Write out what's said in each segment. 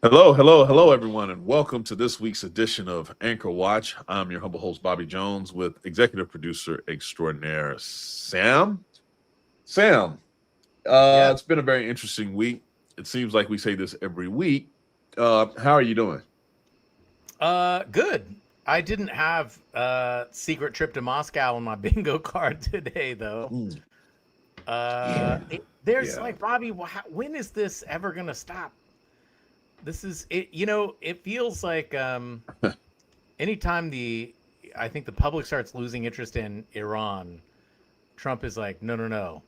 Hello, hello, hello, everyone, and welcome to this week's edition of Anchor Watch. I'm your humble host, Bobby Jones, with executive producer extraordinaire Sam. Sam, Yeah, it's been a very interesting week. It seems like we say this every week. How are you doing? good. I didn't have a secret trip to Moscow on my bingo card today, though. Mm, yeah, There's yeah. like Bobby. When is this ever gonna stop? This is it. It feels like anytime I think the public starts losing interest in Iran, Trump is like, no, no, no,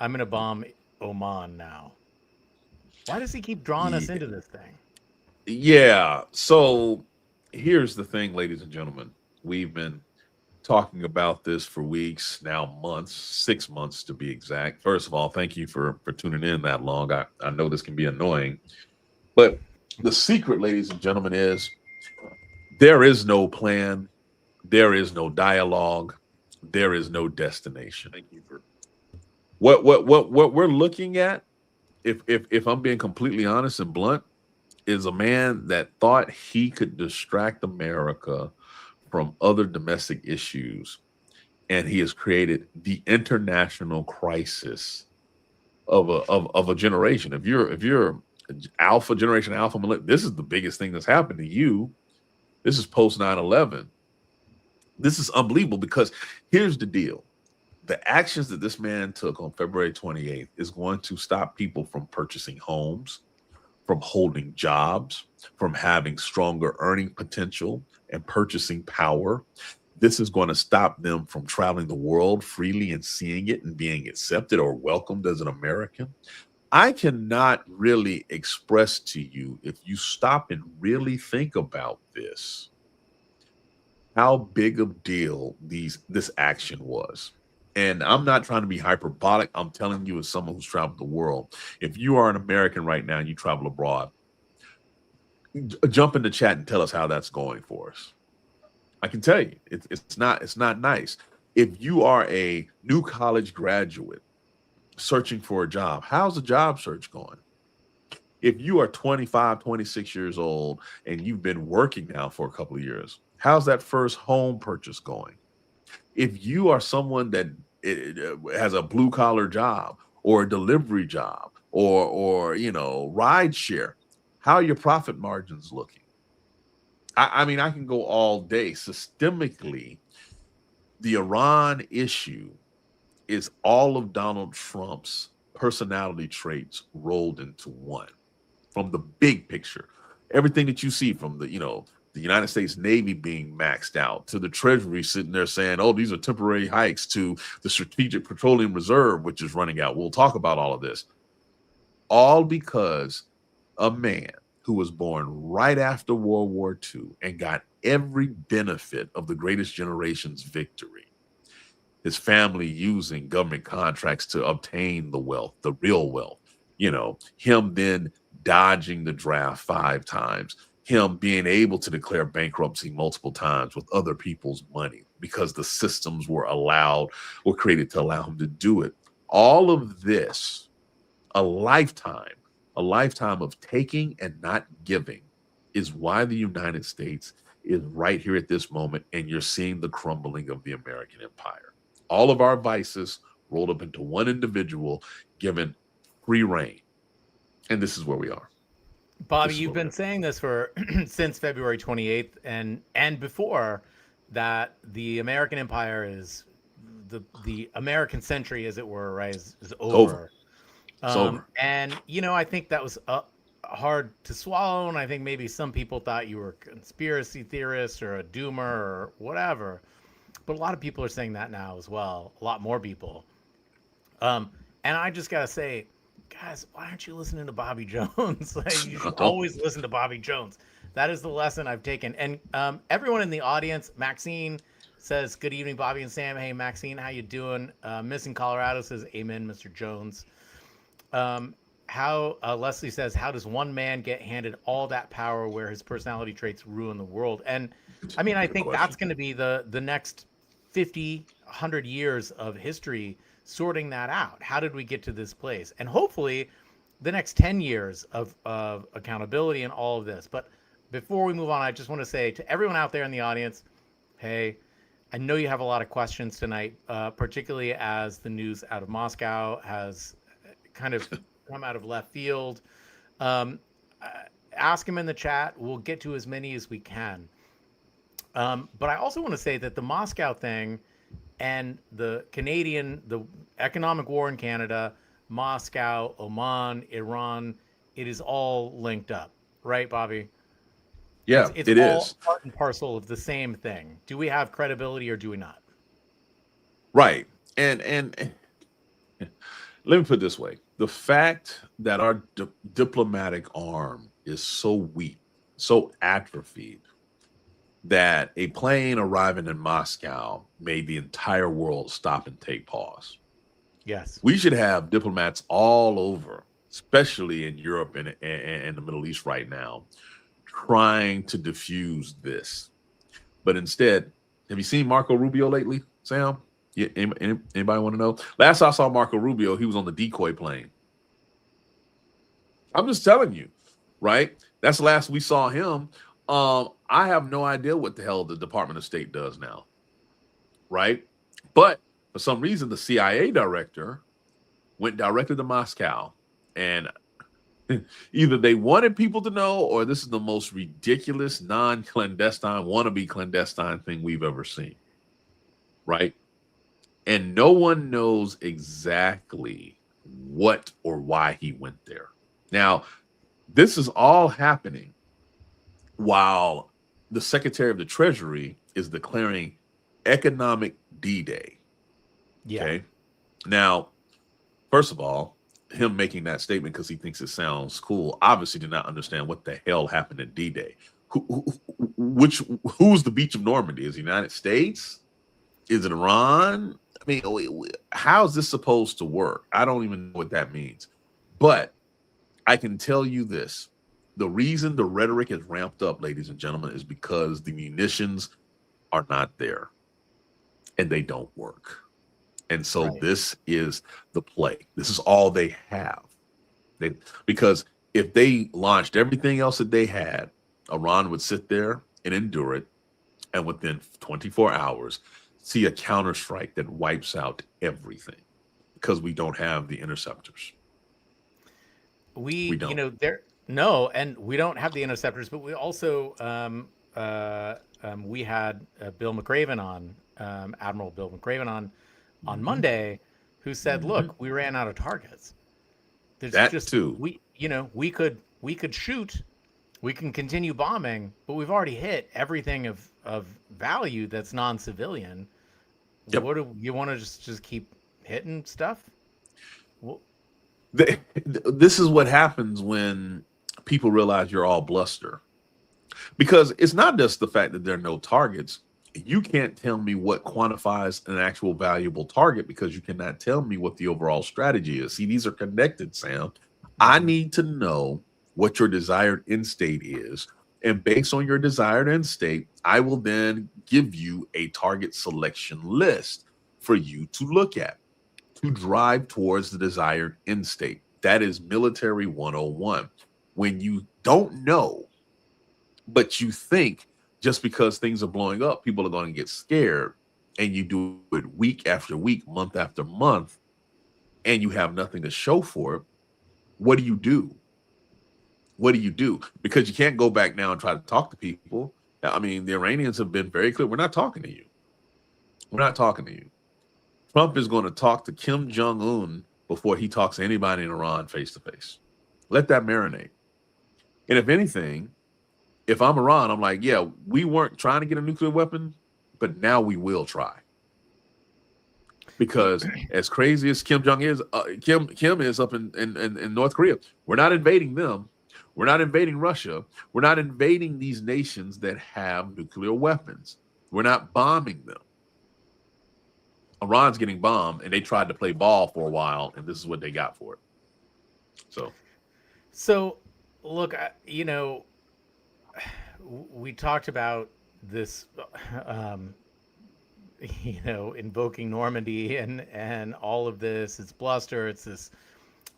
I'm gonna bomb Oman now. Why does he keep drawing us Yeah. into this thing? Yeah. So here's the thing, ladies and gentlemen. We've been talking about this for weeks, now months, 6 months to be exact. First of all, thank you for tuning in that long. I know this can be annoying, but the secret, ladies and gentlemen, is there is no plan, there is no dialogue, there is no destination. Thank you for what we're looking at. If I'm being completely honest and blunt, is a man that thought he could distract America from other domestic issues, and he has created the international crisis of a generation. If you're alpha generation alpha, this is the biggest thing that's happened to you. This is post 9/11. This is unbelievable because here's the deal. The actions that this man took on February 28th is going to stop people from purchasing homes, from holding jobs, from having stronger earning potential and purchasing power. This is going to stop them from traveling the world freely and seeing it and being accepted or welcomed as an American. I cannot really express to you, if you stop and really think about this, how big of deal this action was. And I'm not trying to be hyperbolic. I'm telling you, as someone who's traveled the world, if you are an American right now and you travel abroad, jump in the chat and tell us how that's going for us. I can tell you, it's not nice. If you are a new college graduate searching for a job, how's the job search going? If you are 25, 26 years old and you've been working now for a couple of years, how's that first home purchase going? If you are someone that has a blue collar job or a delivery job or ride share, how are your profit margins looking? I mean, I can go all day. Systemically, the Iran issue is all of Donald Trump's personality traits rolled into one. From the big picture, everything that you see from the United States Navy being maxed out to the Treasury sitting there saying, "Oh, these are temporary hikes," to the Strategic Petroleum Reserve, which is running out. We'll talk about all of this, all because a man who was born right after World War II and got every benefit of the greatest generation's victory, his family using government contracts to obtain the wealth, the real wealth. Him then dodging the draft 5 times, him being able to declare bankruptcy multiple times with other people's money because the systems were created to allow him to do it. All of this, a lifetime, a lifetime of taking and not giving, is why the United States is right here at this moment, and you're seeing the crumbling of the American empire. All of our vices rolled up into one individual, given free reign. And this is where we are. Bobby, This is you've where we been are. saying this for since February 28th and before that the American empire is the American century, as it were, right, is It's over. over. It's over. And I think that was hard to swallow, and I think maybe some people thought you were a conspiracy theorist or a doomer or whatever. But a lot of people are saying that now as well. A lot more people. Um, and I just gotta say, guys, why aren't you listening to Bobby Jones? Like, you should Don't. always listen to Bobby Jones. That is the lesson I've taken. And everyone in the audience, Maxine says, "Good evening, Bobby and Sam." Hey, Maxine, how you doing? Missing Colorado says, "Amen, Mr. Jones." How Leslie says, "How does one man get handed all that power where his personality traits ruin the world?" And I mean, I Good think that's question. going to be the next 50, 100 years of history sorting that out. How did we get to this place? And hopefully, the next 10 years of accountability and all of this. But before we move on, I just want to say to everyone out there in the audience, hey, I know you have a lot of questions tonight, particularly as the news out of Moscow has kind of come out of left field. Um, Ask them in the chat. We'll get to as many as we can. But I also want to say that the Moscow thing and the economic war in Canada, Moscow, Oman, Iran, it is all linked up, right, Bobby? Yeah, It's it all is. part and parcel of the same thing. Do we have credibility or do we not? Right. And let me put it this way. The fact that our diplomatic arm is so weak, so atrophied, that a plane arriving in Moscow made the entire world stop and take pause. Yes. We should have diplomats all over, especially in Europe and the Middle East right now, trying to diffuse this. But instead, have you seen Marco Rubio lately, Sam? Yeah, anybody want to know? Last I saw Marco Rubio, he was on the decoy plane. I'm just telling you, right? That's the last we saw him. I have no idea what the hell the Department of State does now, right? But for some reason, the CIA director went directly to Moscow, and either they wanted people to know, or this is the most ridiculous non-clandestine, wannabe clandestine thing we've ever seen, right? And no one knows exactly what or why he went there. Now, this is all happening while the Secretary of the Treasury is declaring economic D-Day. Yeah. Okay. Now, first of all, him making that statement because he thinks it sounds cool obviously did not understand what the hell happened in D-Day. Who's the beach of Normandy? Is it the United States? Is it Iran? I mean, how is this supposed to work? I don't even know what that means. But I can tell you this. The reason the rhetoric is ramped up, ladies and gentlemen, is because the munitions are not there and they don't work. And so Right. this is the play. This is all they have. Because if they launched everything else that they had, Iran would sit there and endure it. And within 24 hours, see a counterstrike that wipes out everything because we don't have the interceptors. We don't. There, no, and we don't have the interceptors, but we also, we had Bill McRaven on, Admiral Bill McRaven on Mm-hmm. Monday, who said, Mm-hmm. look, we ran out of targets. There's That just, too. we could shoot, we can continue bombing, but we've already hit everything of value that's non-civilian. Yep. What do you want to just keep hitting stuff? Well, This is what happens when people realize you're all bluster. Because it's not just the fact that there are no targets. You can't tell me what quantifies an actual valuable target because you cannot tell me what the overall strategy is. See, these are connected, Sam. I need to know what your desired end state is. And based on your desired end state, I will then give you a target selection list for you to look at to drive towards the desired end state. That is military 101. When you don't know, but you think just because things are blowing up, people are going to get scared, and you do it week after week, month after month, and you have nothing to show for it, what do you do? What do you do? Because you can't go back now and try to talk to people. I mean, the Iranians have been very clear. We're not talking to you. We're not talking to you. Trump is going to talk to Kim Jong-un before he talks to anybody in Iran face to face. Let that marinate. And if anything, if I'm Iran, I'm like, yeah, we weren't trying to get a nuclear weapon, but now we will try. Because as crazy as Kim Jong is, Kim is up in North Korea. We're not invading them. We're not invading Russia. We're not invading these nations that have nuclear weapons. We're not bombing them. Iran's getting bombed, and they tried to play ball for a while, and this is what they got for it. So, look, we talked about this, um, invoking Normandy and all of this. It's bluster. It's this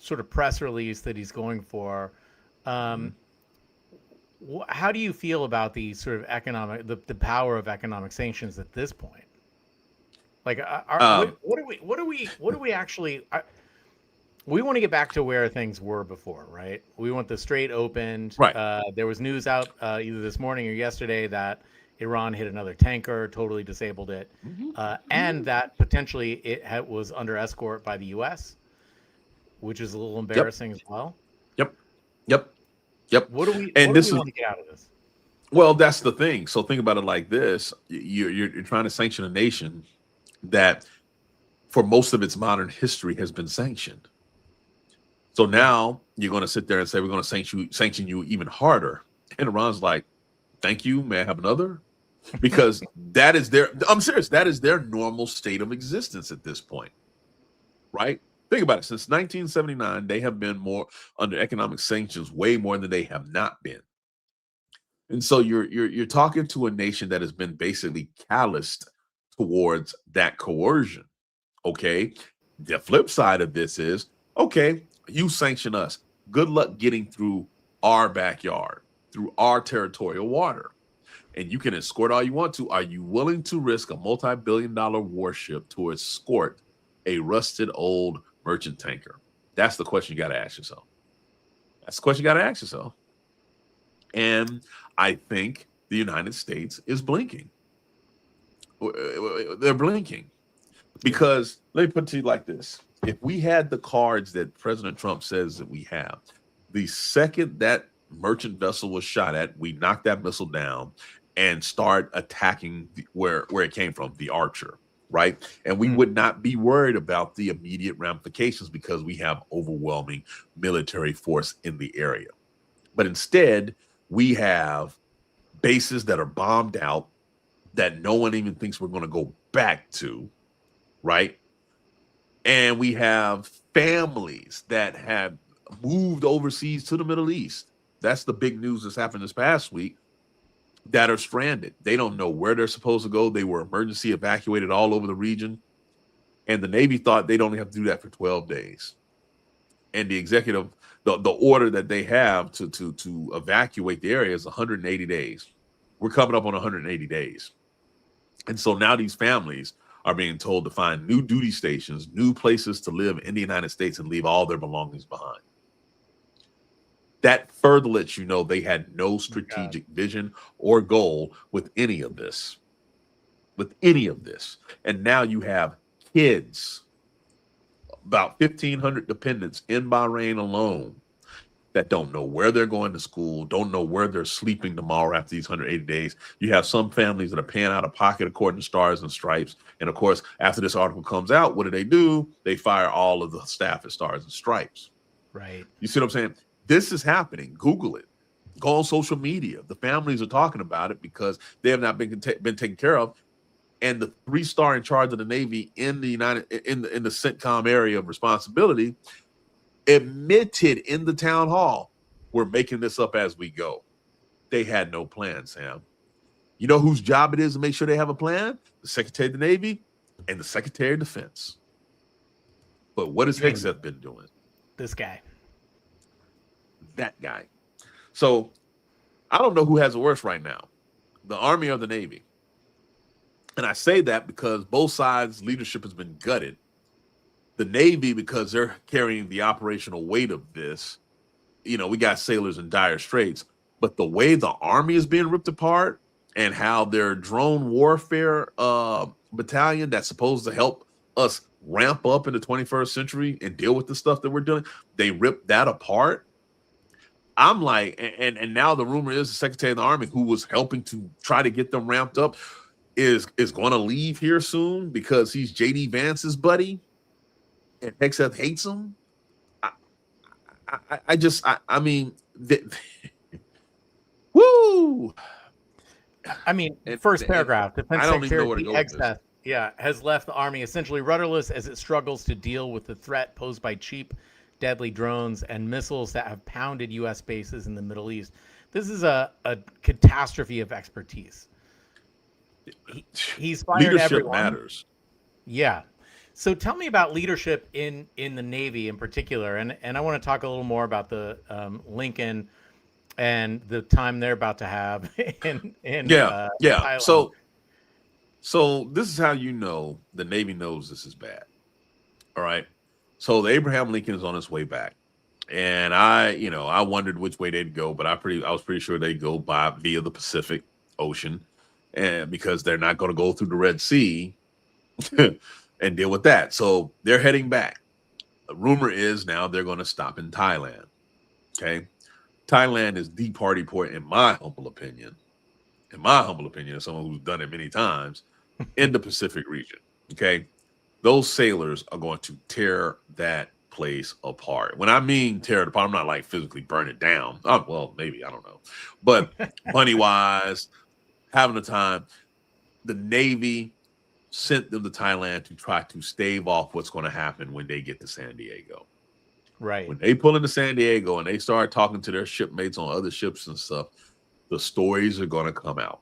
sort of press release that he's going for. Um, how do you feel about the sort of the power of economic sanctions at this point? Like, Um, what do we actually? We want to get back to where things were before, right? We want the Strait opened. right. There was news out either this morning or yesterday that Iran hit another tanker, totally disabled it, and that potentially was under escort by the U.S., which is a little Yep. embarrassing as well. Yep. Yep. Yep. What And do we this is want to get out of this? well, that's the thing. So think about it like this: you're trying to sanction a nation that, for most of its modern history, has been sanctioned. So now you're going to sit there and say we're going to sanction you even harder, and Iran's like, "Thank you. May I have another?" Because that is their. I'm serious. That is their normal state of existence at this point, right? Think about it. Since 1979, they have been more under economic sanctions, way more than they have not been. And so you're talking to a nation that has been basically calloused towards that coercion. Okay. The flip side of this is okay, you sanction us. Good luck getting through our backyard, through our territorial water. And you can escort all you want to. Are you willing to risk a multi-billion-dollar warship to escort a rusted old merchant tanker? That's the question you got to ask yourself. That's the question you got to ask yourself. And I think the United States is blinking. They're blinking because let me put it to you like this. If we had the cards that President Trump says that we have, the second that merchant vessel was shot at, we knocked that missile down and start attacking where it came from, the Archer, right? And we would not be worried about the immediate ramifications because we have overwhelming military force in the area. But instead, we have bases that are bombed out that no one even thinks we're going to go back to, right? And we have families that have moved overseas to the Middle East. That's the big news that's happened this past week, that are stranded. They don't know where they're supposed to go. They were emergency evacuated all over the region. And the Navy thought they'd only have to do that for 12 days. And the executive, the order that they have to evacuate the area is 180 days. We're coming up on 180 days. And so now these families are being told to find new duty stations, new places to live in the United States and leave all their belongings behind. That further lets you know they had no strategic vision or goal with any of this. With any of this. And now you have kids, about 1,500 dependents in Bahrain alone, that don't know where they're going to school, don't know where they're sleeping tomorrow after these 180 days. You have some families that are paying out of pocket according to Stars and Stripes. And of course, after this article comes out, what do? They fire all of the staff at Stars and Stripes. Right. You see what I'm saying? This is happening. Google it. Go on social media. The families are talking about it because they have not been taken care of. And the 3-star in charge of the Navy in the in the CENTCOM area of responsibility admitted in the town hall, we're making this up as we go. They had no plan, Sam. You know whose job it is to make sure they have a plan? The Secretary of the Navy and the Secretary of Defense. But what has Hegseth been doing? This guy. That guy. So I don't know who has it worse right now, the Army or the Navy. And I say that because both sides' leadership has been gutted. The Navy, because they're carrying the operational weight of this, you know, we got sailors in dire straits. But the way the Army is being ripped apart and how their drone warfare battalion that's supposed to help us ramp up in the 21st century and deal with the stuff that we're doing, they ripped that apart. I'm like, and now the rumor is the Secretary of the Army, who was helping to try to get them ramped up, is going to leave here soon because he's J.D. Vance's buddy, and Hegseth hates him. I mean, woo. I mean, first paragraph. Defense I don't even know Secretary where to go with this. Hegseth, has left the Army essentially rudderless as it struggles to deal with the threat posed by cheap, deadly drones and missiles that have pounded U.S. bases in the Middle East. This is a catastrophe of expertise. He's fired Leadership everyone. matters. Yeah. So tell me about leadership in the Navy in particular, and I want to talk a little more about the Lincoln and the time they're about to have in Yeah, yeah. Thailand. So this is how you know the Navy knows this is bad. All right. So the Abraham Lincoln is on its way back. And I wondered which way they'd go, but I was pretty sure they'd go via the Pacific Ocean, and because they're not going to go through the Red Sea and deal with that. So they're heading back. The rumor is now they're going to stop in Thailand. Okay. Thailand is the party port, in my humble opinion, as someone who's done it many times, in the Pacific region. Okay. Those sailors are going to tear that place apart. When I mean tear it apart, I'm not like physically burn it down. Oh, well, maybe, I don't know. But money wise, having the time, the Navy sent them to Thailand to try to stave off what's going to happen when they get to San Diego. Right. When they pull into San Diego and they start talking to their shipmates on other ships and stuff, the stories are going to come out.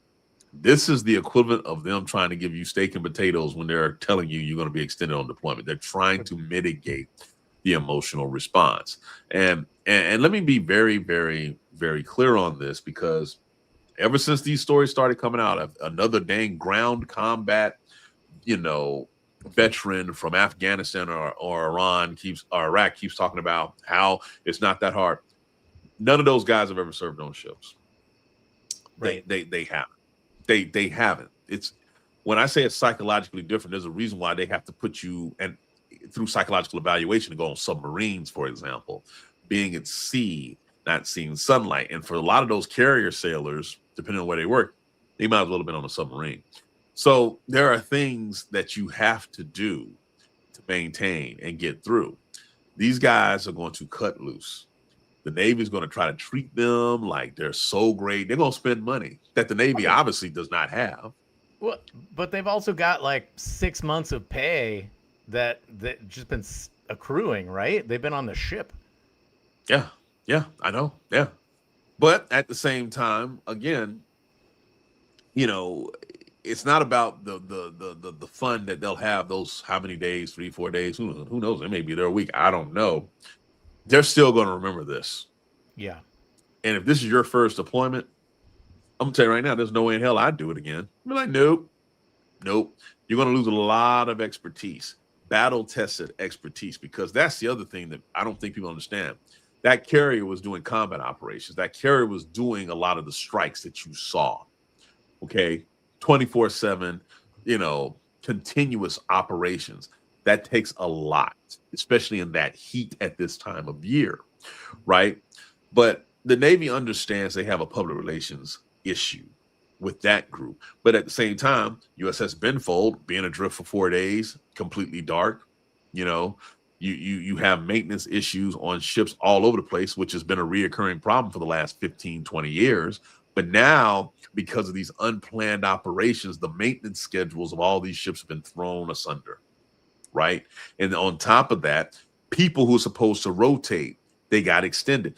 This is the equivalent of them trying to give you steak and potatoes when they're telling you you're going to be extended on deployment. They're trying to mitigate the emotional response. And let me be very, very, very clear on this, because ever since these stories started coming out, another dang ground combat, veteran from Afghanistan or Iraq keeps talking about how it's not that hard. None of those guys have ever served on ships. Right. They haven't. They haven't. It's when I say it's psychologically different, there's a reason why they have to put you and through psychological evaluation to go on submarines, for example, being at sea, not seeing sunlight. And for a lot of those carrier sailors, depending on where they work, they might as well have been on a submarine. So there are things that you have to do to maintain and get through. These guys are going to cut loose. The Navy is going to try to treat them like they're so great. They're going to spend money that the Navy obviously does not have. Well, but they've also got like 6 months of pay that just been accruing, right? They've been on the ship. Yeah, I know. Yeah. But at the same time, again, it's not about the fun that they'll have those how many days, 3-4 days, who knows? It may be there a week. I don't know. They're still going to remember this. Yeah. And if this is your first deployment, I'm going to tell you right now, there's no way in hell I'd do it again. I'd be like, nope. You're going to lose a lot of expertise, battle-tested expertise, because that's the other thing that I don't think people understand. That carrier was doing combat operations. That carrier was doing a lot of the strikes that you saw. Okay, 24/7, continuous operations. That takes a lot, especially in that heat at this time of year, right? But the Navy understands they have a public relations issue with that group. But at the same time, USS Benfold being adrift for 4 days, completely dark, you have maintenance issues on ships all over the place, which has been a reoccurring problem for the last 15, 20 years. But now, because of these unplanned operations, the maintenance schedules of all these ships have been thrown asunder, right? And on top of that, people who are supposed to rotate, they got extended.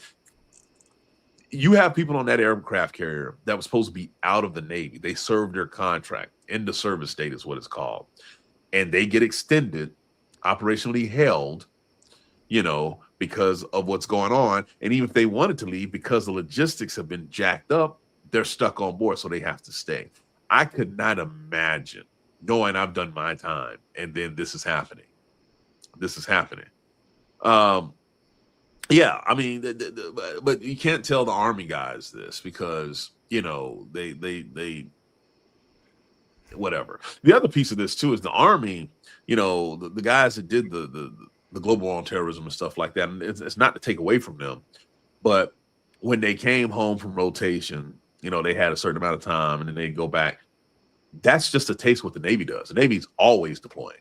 You have people on that aircraft carrier that was supposed to be out of the Navy. They served their contract. End service date is what it's called. And they get extended, operationally held, because of what's going on. And even if they wanted to leave, because the logistics have been jacked up, they're stuck on board, so they have to stay. I could not imagine knowing I've done my time and then this is happening. Yeah, I mean, but you can't tell the Army guys this because, they whatever. The other piece of this, too, is the Army, the guys that did the global war on terrorism and stuff like that, and it's not to take away from them, but when they came home from rotation, they had a certain amount of time and then they go back. That's just a taste of what the Navy does. The Navy's always deploying,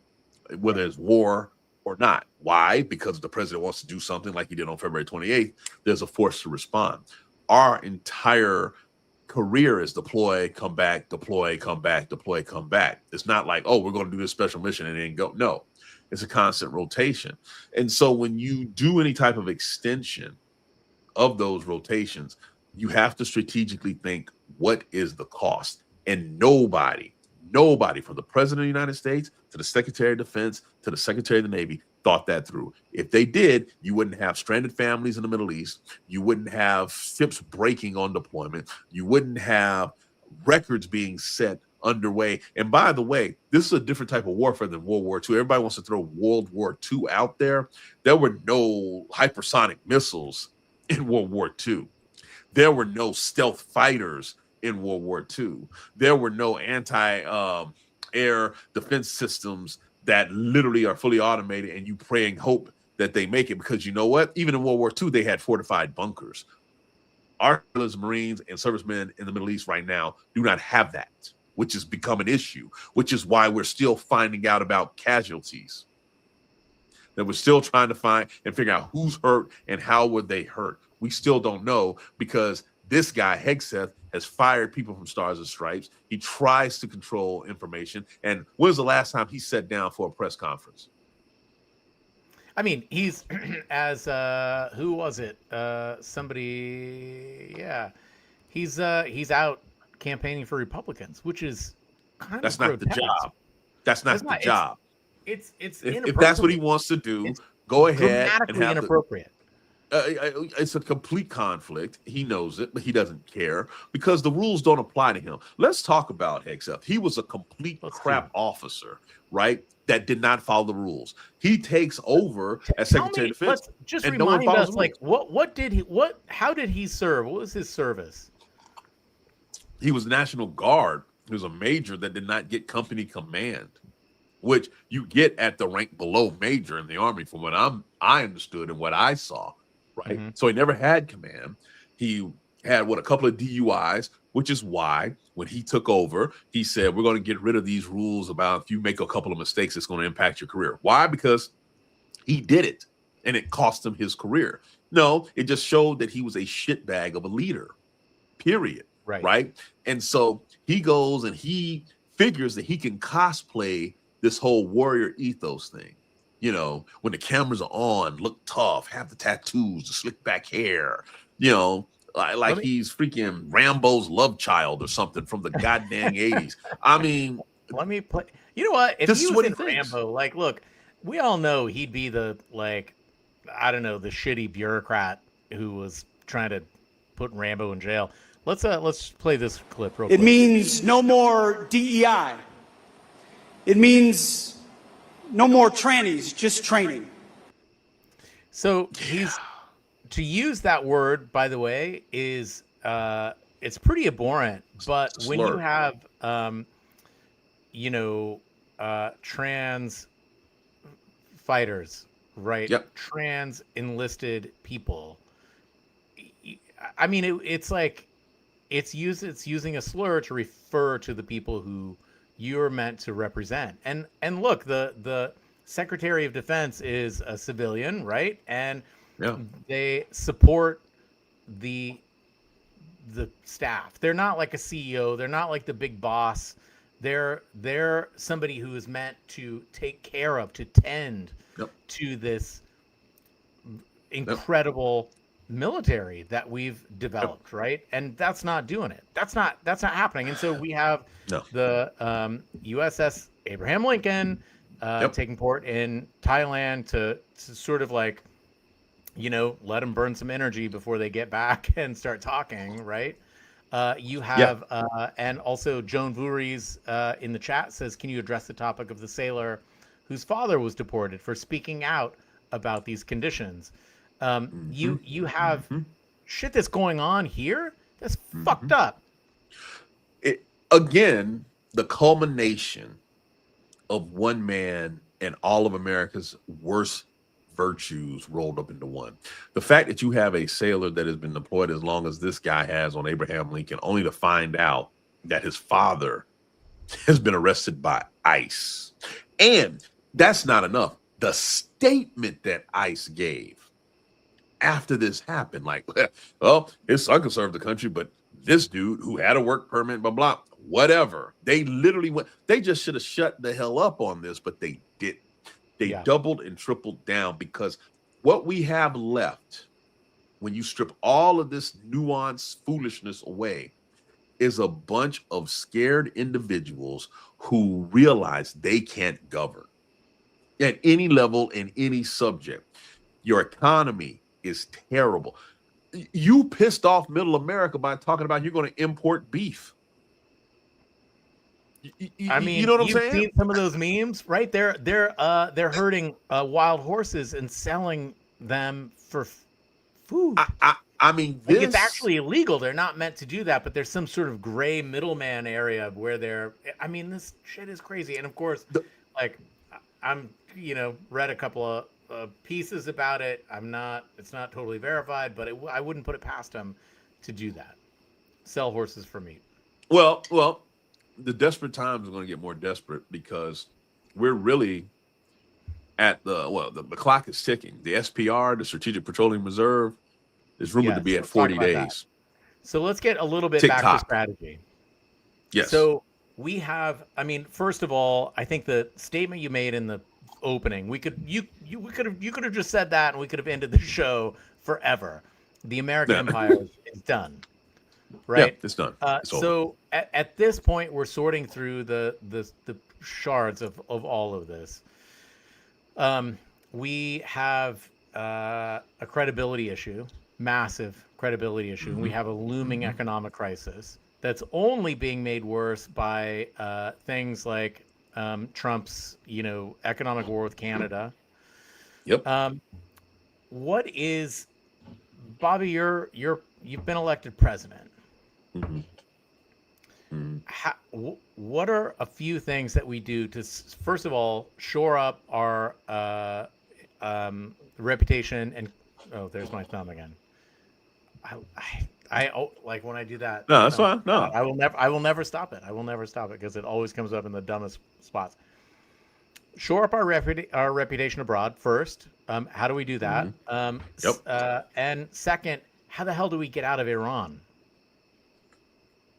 whether it's war or not. Why? Because the president wants to do something like he did on February 28th. There's a force to respond. Our entire career is deploy, come back, deploy, come back, deploy, come back. It's not like, oh, we're going to do this special mission and then go. No, it's a constant rotation. And so when you do any type of extension of those rotations, you have to strategically think, what is the cost? And nobody Nobody from the President of the United States to the Secretary of Defense to the Secretary of the Navy thought that through. If they did, you wouldn't have stranded families in the Middle East. You wouldn't have ships breaking on deployment. You wouldn't have records being set underway. And by the way, this is a different type of warfare than World War II. Everybody wants to throw World War II out there. There were no hypersonic missiles in World War II. There were no stealth fighters in World War II. There were no anti-air defense systems that literally are fully automated and you pray and hope that they make it, because you know what? Even in World War II, they had fortified bunkers. Our Marines and servicemen in the Middle East right now do not have that, which has become an issue, which is why we're still finding out about casualties. That we're still trying to find and figure out who's hurt and how were they hurt. We still don't know, because this guy, Hegseth, has fired people from Stars and Stripes. He tries to control information. And when was the last time he sat down for a press conference? I mean, he's as who was it? Somebody, yeah. He's out campaigning for Republicans, which is kind that's of not grotesque. The job. That's not the job. It's if that's what he wants to do, go ahead and have inappropriate. It's a complete conflict. He knows it, but he doesn't care because the rules don't apply to him. Let's talk about Hegseth. He was a complete crap officer, right? That did not follow the rules. He takes over as Secretary of Defense. Just remind us, like, how did he serve? What was his service? He was National Guard. He was a major that did not get company command, which you get at the rank below major in the Army, from what I understood and what I saw. Right. Mm-hmm. So he never had command. He had a couple of DUIs, which is why when he took over, he said, we're going to get rid of these rules about if you make a couple of mistakes, it's going to impact your career. Why? Because he did it and it cost him his career. No, it just showed that he was a shitbag of a leader, period. Right. And so he goes and he figures that he can cosplay this whole warrior ethos thing. You know, when the cameras are on, look tough, have the tattoos, the slick back hair, you know, like he's freaking Rambo's love child or something from the goddamn 80s. I mean, let me play. You know what? If he was in Rambo, like, look, we all know he'd be the, like, I don't know, the shitty bureaucrat who was trying to put Rambo in jail. Let's play this clip real quick. It means no more DEI. It means no more trannies, just training. So to use that word, by the way, is it's pretty abhorrent. But when you have trans fighters, right? Yep. Trans enlisted people. I mean, it's like it's using a slur to refer to the people who you're meant to represent. And look, the Secretary of Defense is a civilian, right? And they support the staff. They're not like a CEO. They're not like the big boss. They're somebody who is meant to take care of, to tend to this incredible military that we've developed, right? And that's not doing it. That's not happening. And so we have the USS Abraham Lincoln taking port in Thailand to sort of like, let them burn some energy before they get back and start talking, right? You have and also Joan Voorhees in the chat says, can you address the topic of the sailor whose father was deported for speaking out about these conditions? You have shit that's going on here that's fucked up. Again, the culmination of one man and all of America's worst virtues rolled up into one. The fact that you have a sailor that has been deployed as long as this guy has on Abraham Lincoln, only to find out that his father has been arrested by ICE. And that's not enough. The statement that ICE gave after this happened, like, well, his son could serve the country, but this dude who had a work permit, blah, blah, whatever. They literally they just should have shut the hell up on this, but they didn't. They doubled and tripled down, because what we have left when you strip all of this nuanced foolishness away is a bunch of scared individuals who realize they can't govern at any level in any subject. Your economy is terrible. You pissed off middle America by talking about you're going to import beef. I You mean, know what I'm you've saying? seen some of those memes, right? They're herding wild horses and selling them for food. I mean, Like, it's this. actually illegal. They're not meant to do that, but there's some sort of gray middleman area where they're. I mean, this shit is crazy. And of course, like, I'm read a couple of pieces about it. It's not totally verified, but I wouldn't put it past them to do that. Sell horses for meat. Well, the desperate times are going to get more desperate because we're really at the clock is ticking. The SPR, the Strategic Petroleum Reserve, is rumored to be at 40 days. So let's get a little bit TikTok. back to strategy. Yes. So we have, I mean, first of all, I think the statement you made in the opening, you could have just said that and we could have ended the show forever. The American empire is done. Right? Yeah, it's done. So at this point, we're sorting through the shards of all of this. We have a credibility issue, massive credibility issue. And we have a looming economic crisis that's only being made worse by things like Trump's, economic war with Canada. Yep. What is, Bobby? You've been elected president. What are a few things that we do to, first of all, shore up our reputation? And there's my thumb again. I like when I do that. No, that's fine. No, I will never stop it. I will never stop it because it always comes up in the dumbest spots. Shore up our reputation abroad first. How do we do that? Yep. And second, how the hell do we get out of Iran?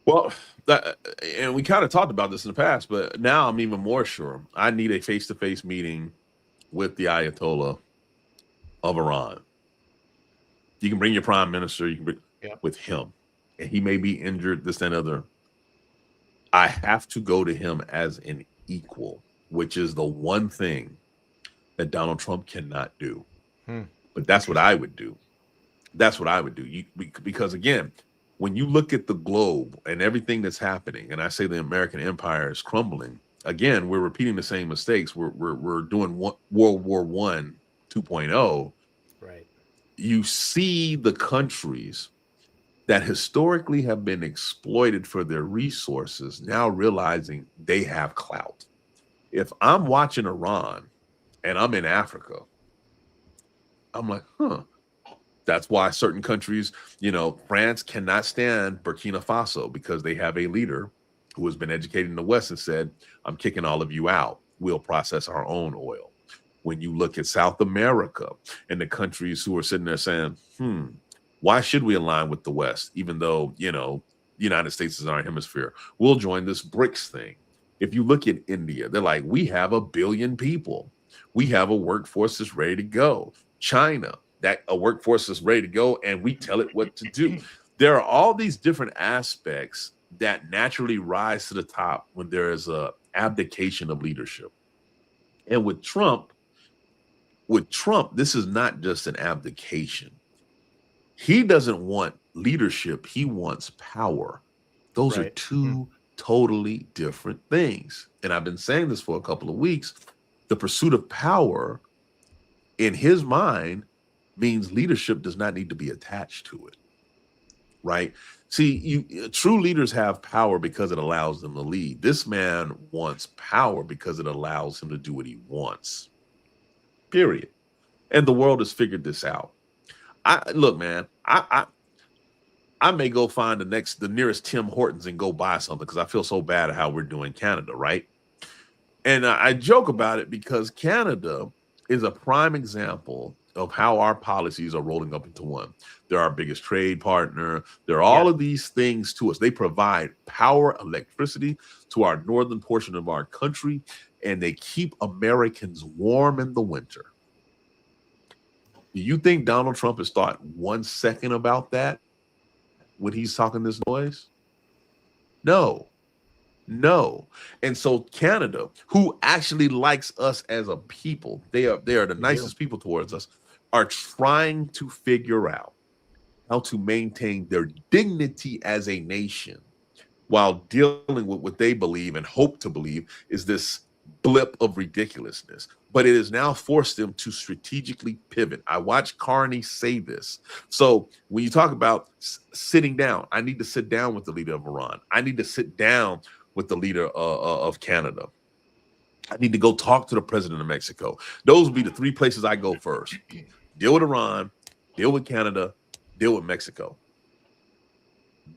Well, and we kind of talked about this in the past, but now I'm even more sure. I need a face-to-face meeting with the Ayatollah of Iran. You can bring your prime minister, you can bring with him, and he may be injured, this and other. I have to go to him as an equal, which is the one thing that Donald Trump cannot do. But that's what I would do. That's what I would do. Because again, when you look at the globe and everything that's happening, and I say the American empire is crumbling, again, we're repeating the same mistakes. We're doing World War I 2.0. Right. You see the countries that historically have been exploited for their resources now realizing they have clout. If I'm watching Iran and I'm in Africa, I'm like, That's why certain countries, France cannot stand Burkina Faso because they have a leader who has been educated in the West and said, I'm kicking all of you out. We'll process our own oil. When you look at South America and the countries who are sitting there saying, why should we align with the West? Even though, the United States is in our hemisphere, we'll join this BRICS thing. If you look at India, they're like, we have 1 billion people. We have a workforce that's ready to go. China, that a workforce is ready to go, and we tell it what to do. There are all these different aspects that naturally rise to the top when there is a abdication of leadership. And with Trump, this is not just an abdication. He doesn't want leadership. He wants power. Those are two totally different things. And I've been saying this for a couple of weeks. The pursuit of power in his mind means leadership does not need to be attached to it, right? See, true leaders have power because it allows them to lead. This man wants power because it allows him to do what he wants, period. And the world has figured this out. Look, man, I may go find the nearest Tim Hortons and go buy something because I feel so bad at how we're doing Canada, right? And I joke about it because Canada is a prime example of how our policies are rolling up into one. They're our biggest trade partner. They're all of these things to us. They provide power, electricity to our northern portion of our country, and they keep Americans warm in the winter. Do you think Donald Trump has thought 1 second about that when he's talking this noise? No, no. And so Canada, who actually likes us as a people, they are the They do. nicest people towards us, are trying to figure out how to maintain their dignity as a nation while dealing with what they believe and hope to believe is this blip of ridiculousness. But it has now forced them to strategically pivot. I watched Carney say this. So when you talk about sitting down, I need to sit down with the leader of Iran. I need to sit down with the leader of Canada. I need to go talk to the president of Mexico. Those would be the three places I go first. Deal with Iran, deal with Canada, deal with Mexico.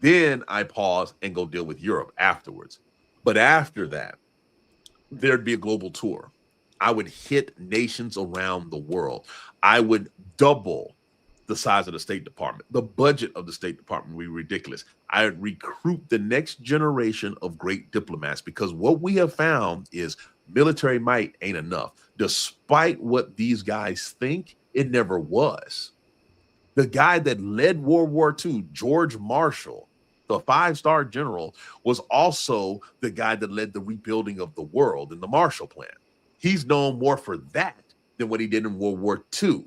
Then I pause and go deal with Europe afterwards. But after that, there'd be a global tour. I would hit nations around the world. I would double the size of the State Department. The budget of the State Department would be ridiculous. I would recruit the next generation of great diplomats because what we have found is military might ain't enough. Despite what these guys think, it never was. The guy that led World War II, George Marshall, the five-star general, was also the guy that led the rebuilding of the world in the Marshall Plan. He's known more for that than what he did in World War II.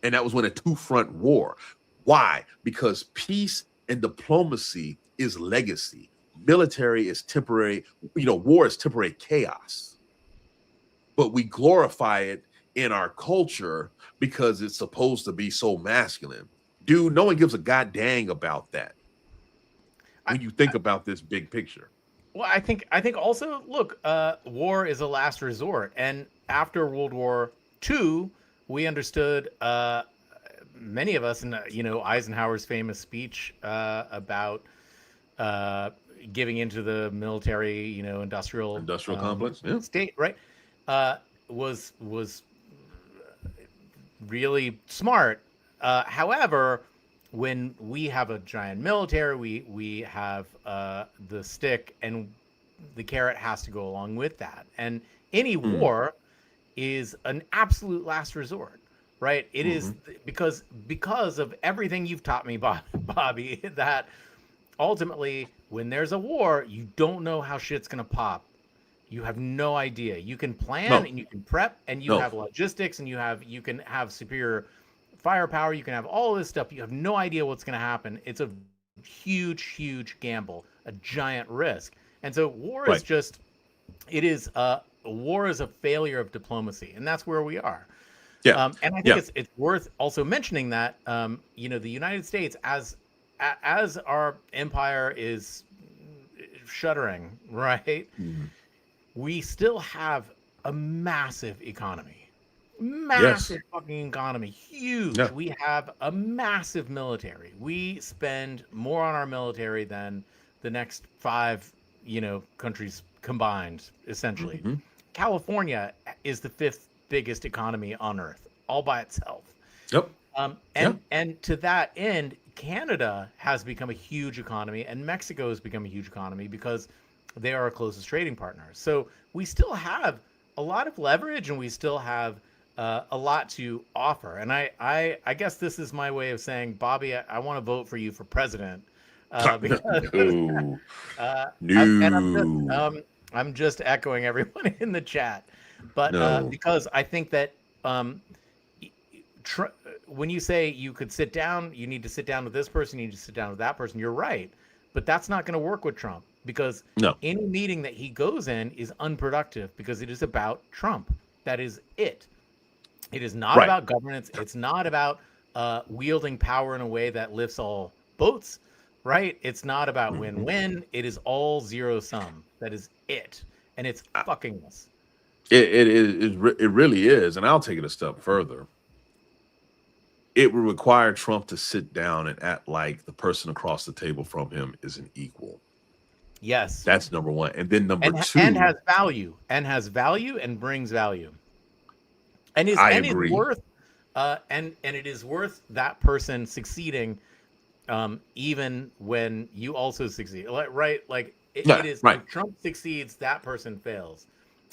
And that was when a two-front war. Why? Because peace and diplomacy is legacy. Military is temporary, war is temporary chaos. But we glorify it in our culture because it's supposed to be so masculine. Dude, no one gives a goddamn about that when you think about this big picture. Well, I think also, look, war is a last resort, and after World War II, we understood, many of us, in Eisenhower's famous speech about giving into the military, industrial Complex, yeah. state, right? Was really smart. However, when we have a giant military, we have the stick, and the carrot has to go along with that. And any war is an absolute last resort, right? It is because of everything you've taught me, Bobby, that ultimately when there's a war, you don't know how shit's gonna pop. You have no idea. You can plan and you can prep and you have logistics and you can have superior firepower. You can have all this stuff. You have no idea what's going to happen. It's a huge, huge gamble, a giant risk. And so war is just, war is a failure of diplomacy. And that's where we are. Yeah. And I think it's worth also mentioning that, the United States, as our empire is shuddering, right? Mm-hmm. We still have a massive economy. Massive fucking economy. Huge. Yeah. We have a massive military. We spend more on our military than the next 5, countries combined, essentially. Mm-hmm. California is the 5th biggest economy on Earth, all by itself. Yep. And to that end, Canada has become a huge economy, and Mexico has become a huge economy because they are our closest trading partners. So we still have a lot of leverage, and we still have a lot to offer. And I guess this is my way of saying, Bobby, I want to vote for you for president. Because, no. I'm just echoing everyone in the chat. But because I think that when you say you could sit down, you need to sit down with this person, you need to sit down with that person, you're right. But that's not going to work with Trump. Because any meeting that he goes in is unproductive because it is about Trump. That is it. It is not about governance. It's not about wielding power in a way that lifts all boats, right? It's not about win-win. It is all zero sum. That is it. And it's fucking us. It really is. And I'll take it a step further. It would require Trump to sit down and act like the person across the table from him is an equal. Yes. That's number one. And then number two. And has value. And brings value. And is worth and it is worth that person succeeding even when you also succeed. Right? Like it is if Trump succeeds, that person fails.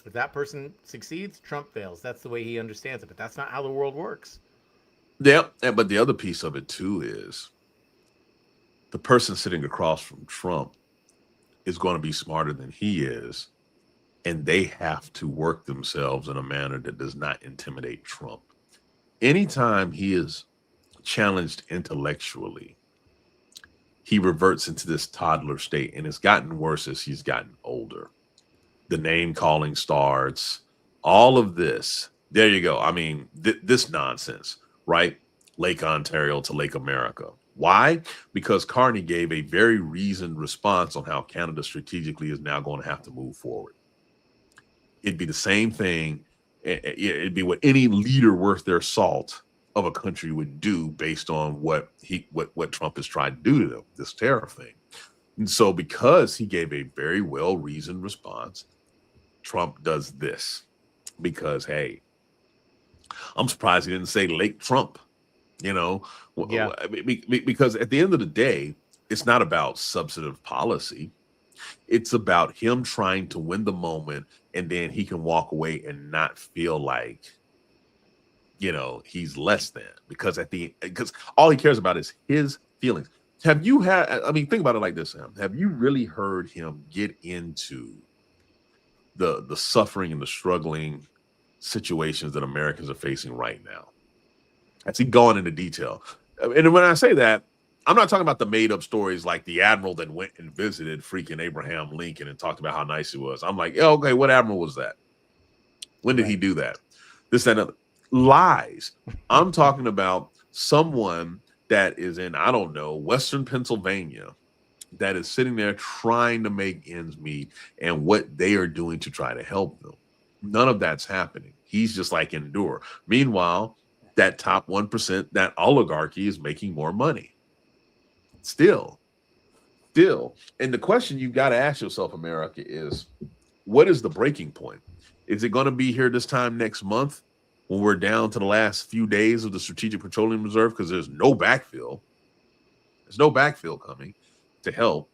If that person succeeds, Trump fails. That's the way he understands it. But that's not how the world works. Yeah, but the other piece of it too is the person sitting across from Trump is going to be smarter than he is, and they have to work themselves in a manner that does not intimidate Trump. Anytime he is challenged intellectually, he reverts into this toddler state, and it's gotten worse as he's gotten older. The name calling starts, all of this. There you go. I mean, this nonsense, right? Lake Ontario to Lake America. Why? Because Carney gave a very reasoned response on how Canada strategically is now going to have to move forward. It'd be the same thing. It'd be what any leader worth their salt of a country would do based on what Trump has tried to do to them, this tariff thing. And so because he gave a very well-reasoned response, Trump does this. Because, hey, I'm surprised he didn't say Lake Trump, Yeah. Because at the end of the day, it's not about substantive policy. It's about him trying to win the moment, and then he can walk away and not feel like, he's less than, because all he cares about is his feelings. Have you think about it like this, Sam. Have you really heard him get into the suffering and the struggling situations that Americans are facing right now? Has he gone into detail? And when I say that, I'm not talking about the made up stories like the admiral that went and visited freaking Abraham Lincoln and talked about how nice he was. I'm like, yeah, okay, what admiral was that? When did he do that? This, that, and other. Lies. I'm talking about someone that is in, I don't know, Western Pennsylvania, that is sitting there trying to make ends meet, and what they are doing to try to help them. None of that's happening. He's just like, endure. Meanwhile, that top 1%, that oligarchy is making more money. Still. And the question you've got to ask yourself, America, is what is the breaking point? Is it going to be here this time next month when we're down to the last few days of the Strategic Petroleum Reserve because there's no backfill? There's no backfill coming to help.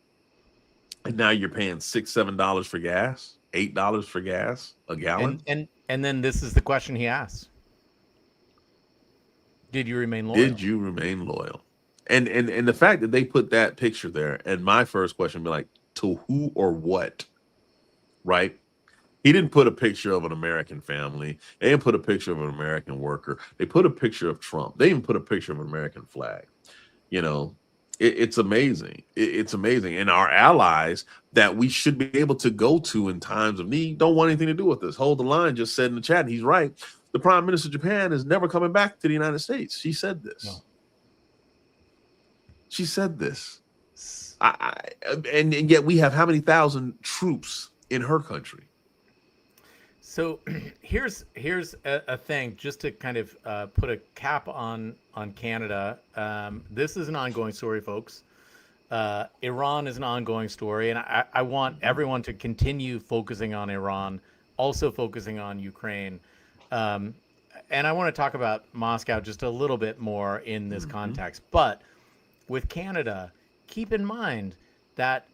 And now you're paying $6-7 for gas, $8 for gas a gallon. And then this is the question he asks. Did you remain loyal? Did you remain loyal? And the fact that they put that picture there, and my first question would be like, to who or what? Right? He didn't put a picture of an American family. They didn't put a picture of an American worker. They put a picture of Trump. They even put a picture of an American flag. It's amazing. It's amazing. And our allies that we should be able to go to in times of need don't want anything to do with this. Hold the line just said in the chat, and he's right. The Prime Minister of Japan is never coming back to the United States. She said this. No. She said this. And yet we have how many thousand troops in her country? So here's a thing, just to kind of put a cap on Canada. This is an ongoing story, folks. Iran is an ongoing story, and I want everyone to continue focusing on Iran, also focusing on Ukraine. And I want to talk about Moscow just a little bit more in this context. But with Canada, keep in mind that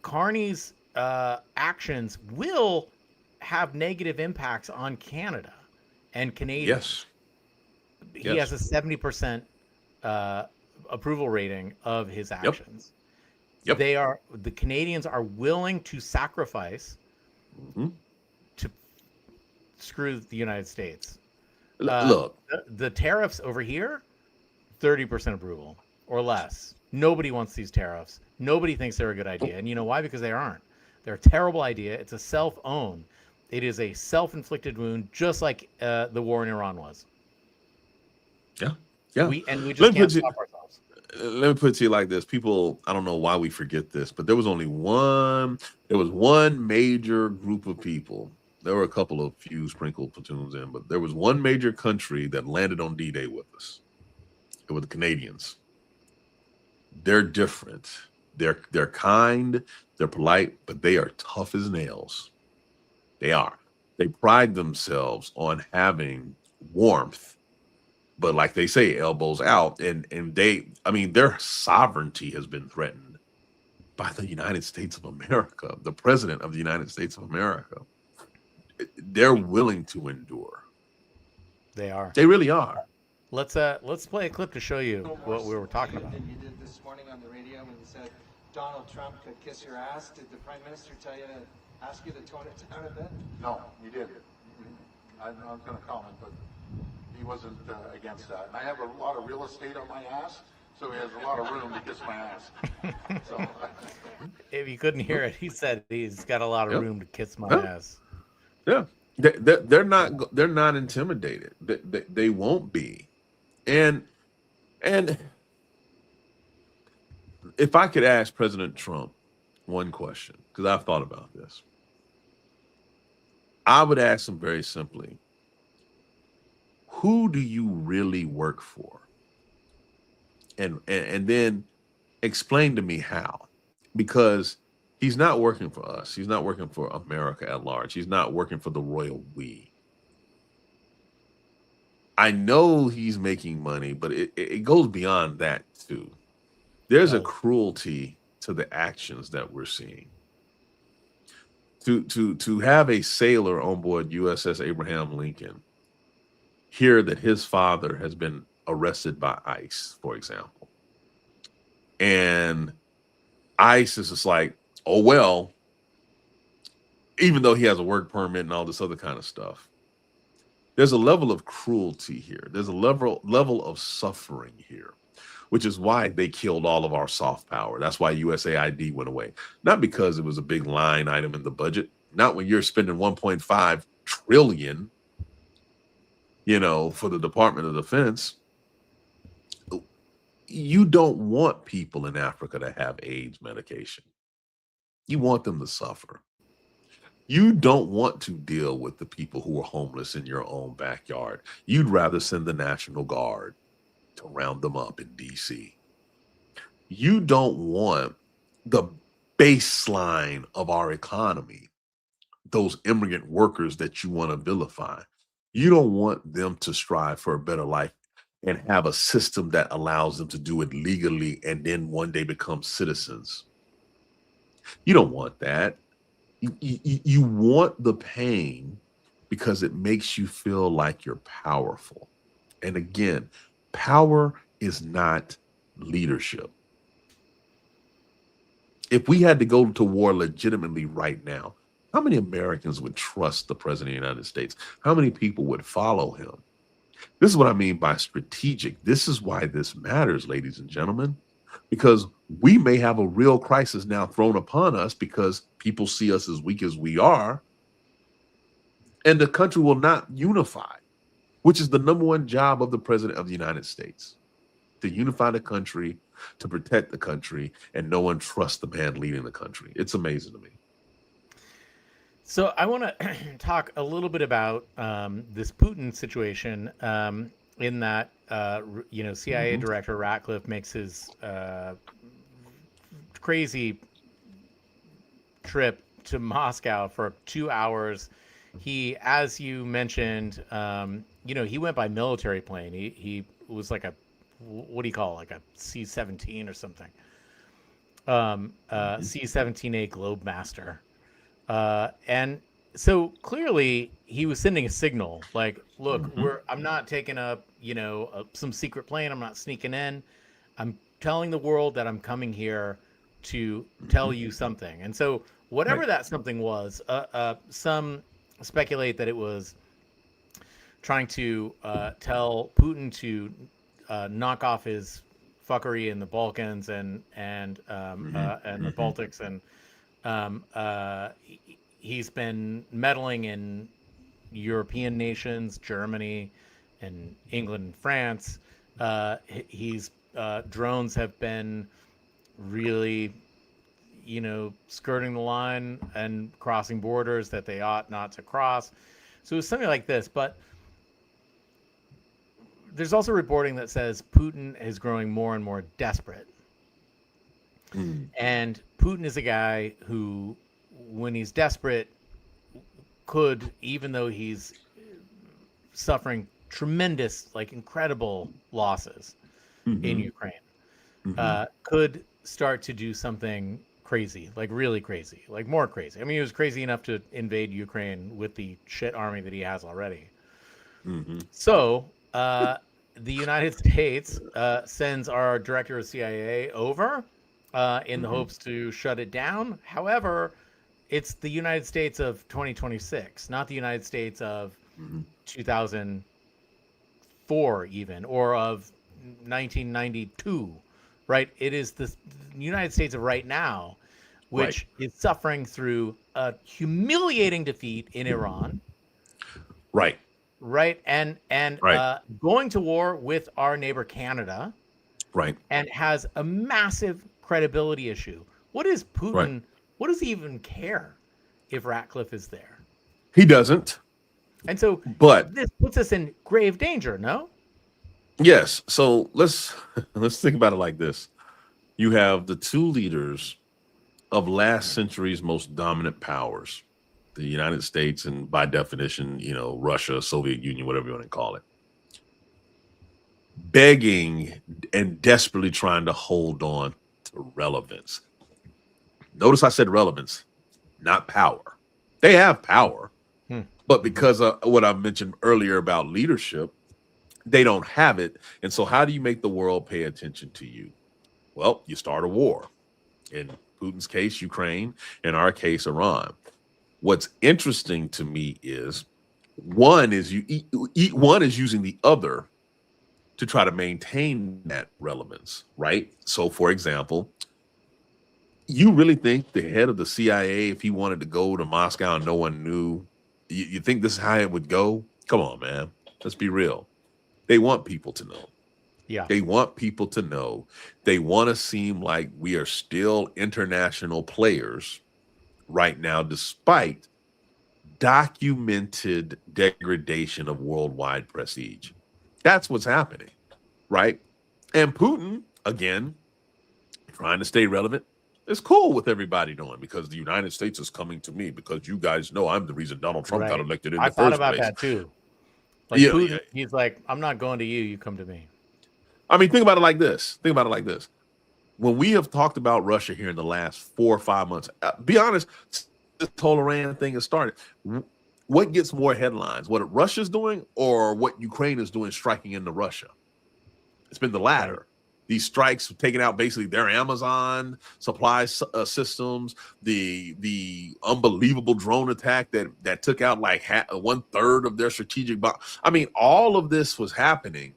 Carney's actions will have negative impacts on Canada and Canadians. Yes. He has a 70% approval rating of his actions. Yep. The Canadians are willing to sacrifice to screw the United States. Look, the tariffs over here, 30% approval or less. Nobody wants these tariffs. Nobody thinks they're a good idea. And you know why? Because they aren't. They're a terrible idea. It's a self-own. It is a self-inflicted wound, just like the war in Iran was. Yeah. We just can't stop ourselves. Let me put it to you like this. People, I don't know why we forget this, but there was one major group of people. There were a couple of few sprinkled platoons in, but there was one major country that landed on D-Day with us. It was the Canadians. They're different. They're kind, they're polite, but they are tough as nails. They are. They pride themselves on having warmth, but like they say, elbows out. And their sovereignty has been threatened by the United States of America, the president of the United States of America. They're willing to endure. They are. They really are. Let's play a clip to show you what we were talking about. You did this morning on the radio when you said Donald Trump could kiss your ass. Did the Prime Minister ask you to tone it down a bit? No, he didn't. I'm not going to comment, but he wasn't against that. And I have a lot of real estate on my ass, so he has a lot of room to kiss my ass. So, If you couldn't hear it, he said he's got a lot of Yep. room to kiss my Yep. ass. Yeah, they're not intimidated. They won't be. And if I could ask President Trump one question, because I've thought about this, I would ask him very simply, who do you really work for? And then explain to me how. Because he's not working for us. He's not working for America at large. He's not working for the royal we. I know he's making money, but it goes beyond that too. There's a cruelty to the actions that we're seeing. To have a sailor on board USS Abraham Lincoln hear that his father has been arrested by ICE, for example, and ICE is just like, oh well, even though he has a work permit and all this other kind of stuff. There's a level of cruelty here. There's a level of suffering here, which is why they killed all of our soft power. That's why USAID went away. Not because it was a big line item in the budget. Not when you're spending 1.5 trillion, for the Department of Defense. You don't want people in Africa to have AIDS medication. You want them to suffer. You don't want to deal with the people who are homeless in your own backyard. You'd rather send the National Guard to round them up in DC. You don't want the baseline of our economy, those immigrant workers that you want to vilify. You don't want them to strive for a better life and have a system that allows them to do it legally and then one day become citizens. You don't want that. You want the pain because it makes you feel like you're powerful. And again, power is not leadership. If we had to go to war legitimately right now, how many Americans would trust the president of the United States? How many people would follow him? This is what I mean by strategic. This is why this matters, ladies and gentlemen, because we may have a real crisis now thrown upon us because people see us as weak as we are, and the country will not unify, which is the number one job of the president of the United States, to unify the country, to protect the country, and no one trusts the man leading the country. It's amazing to me. So I want to talk a little bit about this Putin situation in that, CIA Director Ratcliffe makes his crazy trip to Moscow for 2 hours. He, as you mentioned, he went by military plane. He was like what do you call it? Like a C-17 or something. C-17A Globemaster. And so clearly he was sending a signal like, look, I'm not taking some secret plane. I'm not sneaking in. I'm telling the world that I'm coming here to tell you something. And so whatever that something was, some speculate that it was trying to tell Putin to knock off his fuckery in the Balkans and the Baltics, and he's been meddling in European nations, Germany and England and France. Drones have been really, skirting the line and crossing borders that they ought not to cross. So it's something like this, but there's also reporting that says Putin is growing more and more desperate. And Putin is a guy who, when he's desperate, could, even though he's suffering tremendous, incredible losses in Ukraine, could start to do something crazy, really crazy, more crazy. I mean, he was crazy enough to invade Ukraine with the shit army that he has already. So the United States sends our director of CIA over in the hopes to shut it down. However, it's the United States of 2026, not the United States of 2004 even, or of 1992, right? It is the United States of right now, which is suffering through a humiliating defeat in Iran, Right. right? And Right. going to war with our neighbor Canada, Right. and has a massive credibility issue. What is Putin? Right. What does he even care if Ratcliffe is there? He doesn't. And so But this puts us in grave danger, no? yes. So let's think about it like this. You have the two leaders of last century's most dominant powers, the United States and by definition, Russia, Soviet Union, whatever you want to call it, begging and desperately trying to hold on to relevance. Notice I said relevance, not power. They have power, but because of what I mentioned earlier about leadership, they don't have it. And so how do you make the world pay attention to you? Well, you start a war. In Putin's case, Ukraine. In our case, Iran. What's interesting to me is one is using the other to try to maintain that relevance, right? So, for example, you really think the head of the CIA, if he wanted to go to Moscow and no one knew, you think this is how it would go? Come on, man. Let's be real. They want people to know. Yeah. They want people to know. They want to seem like we are still international players right now, despite documented degradation of worldwide prestige. That's what's happening, right? And Putin, again, trying to stay relevant, is cool with everybody knowing because the United States is coming to me because you guys know I'm the reason Donald Trump got elected in the first place. I thought about that too. Like Putin, he's like, I'm not going to you, you come to me. I mean, think about it like this. When we have talked about Russia here in the last 4 or 5 months, be honest, this whole Iran thing has started. What gets more headlines? What Russia's doing or what Ukraine is doing striking into Russia? It's been the latter. Right. These strikes have taken out basically their Amazon supply systems, the unbelievable drone attack that took out like 1/3 of their strategic bomb. I mean, all of this was happening.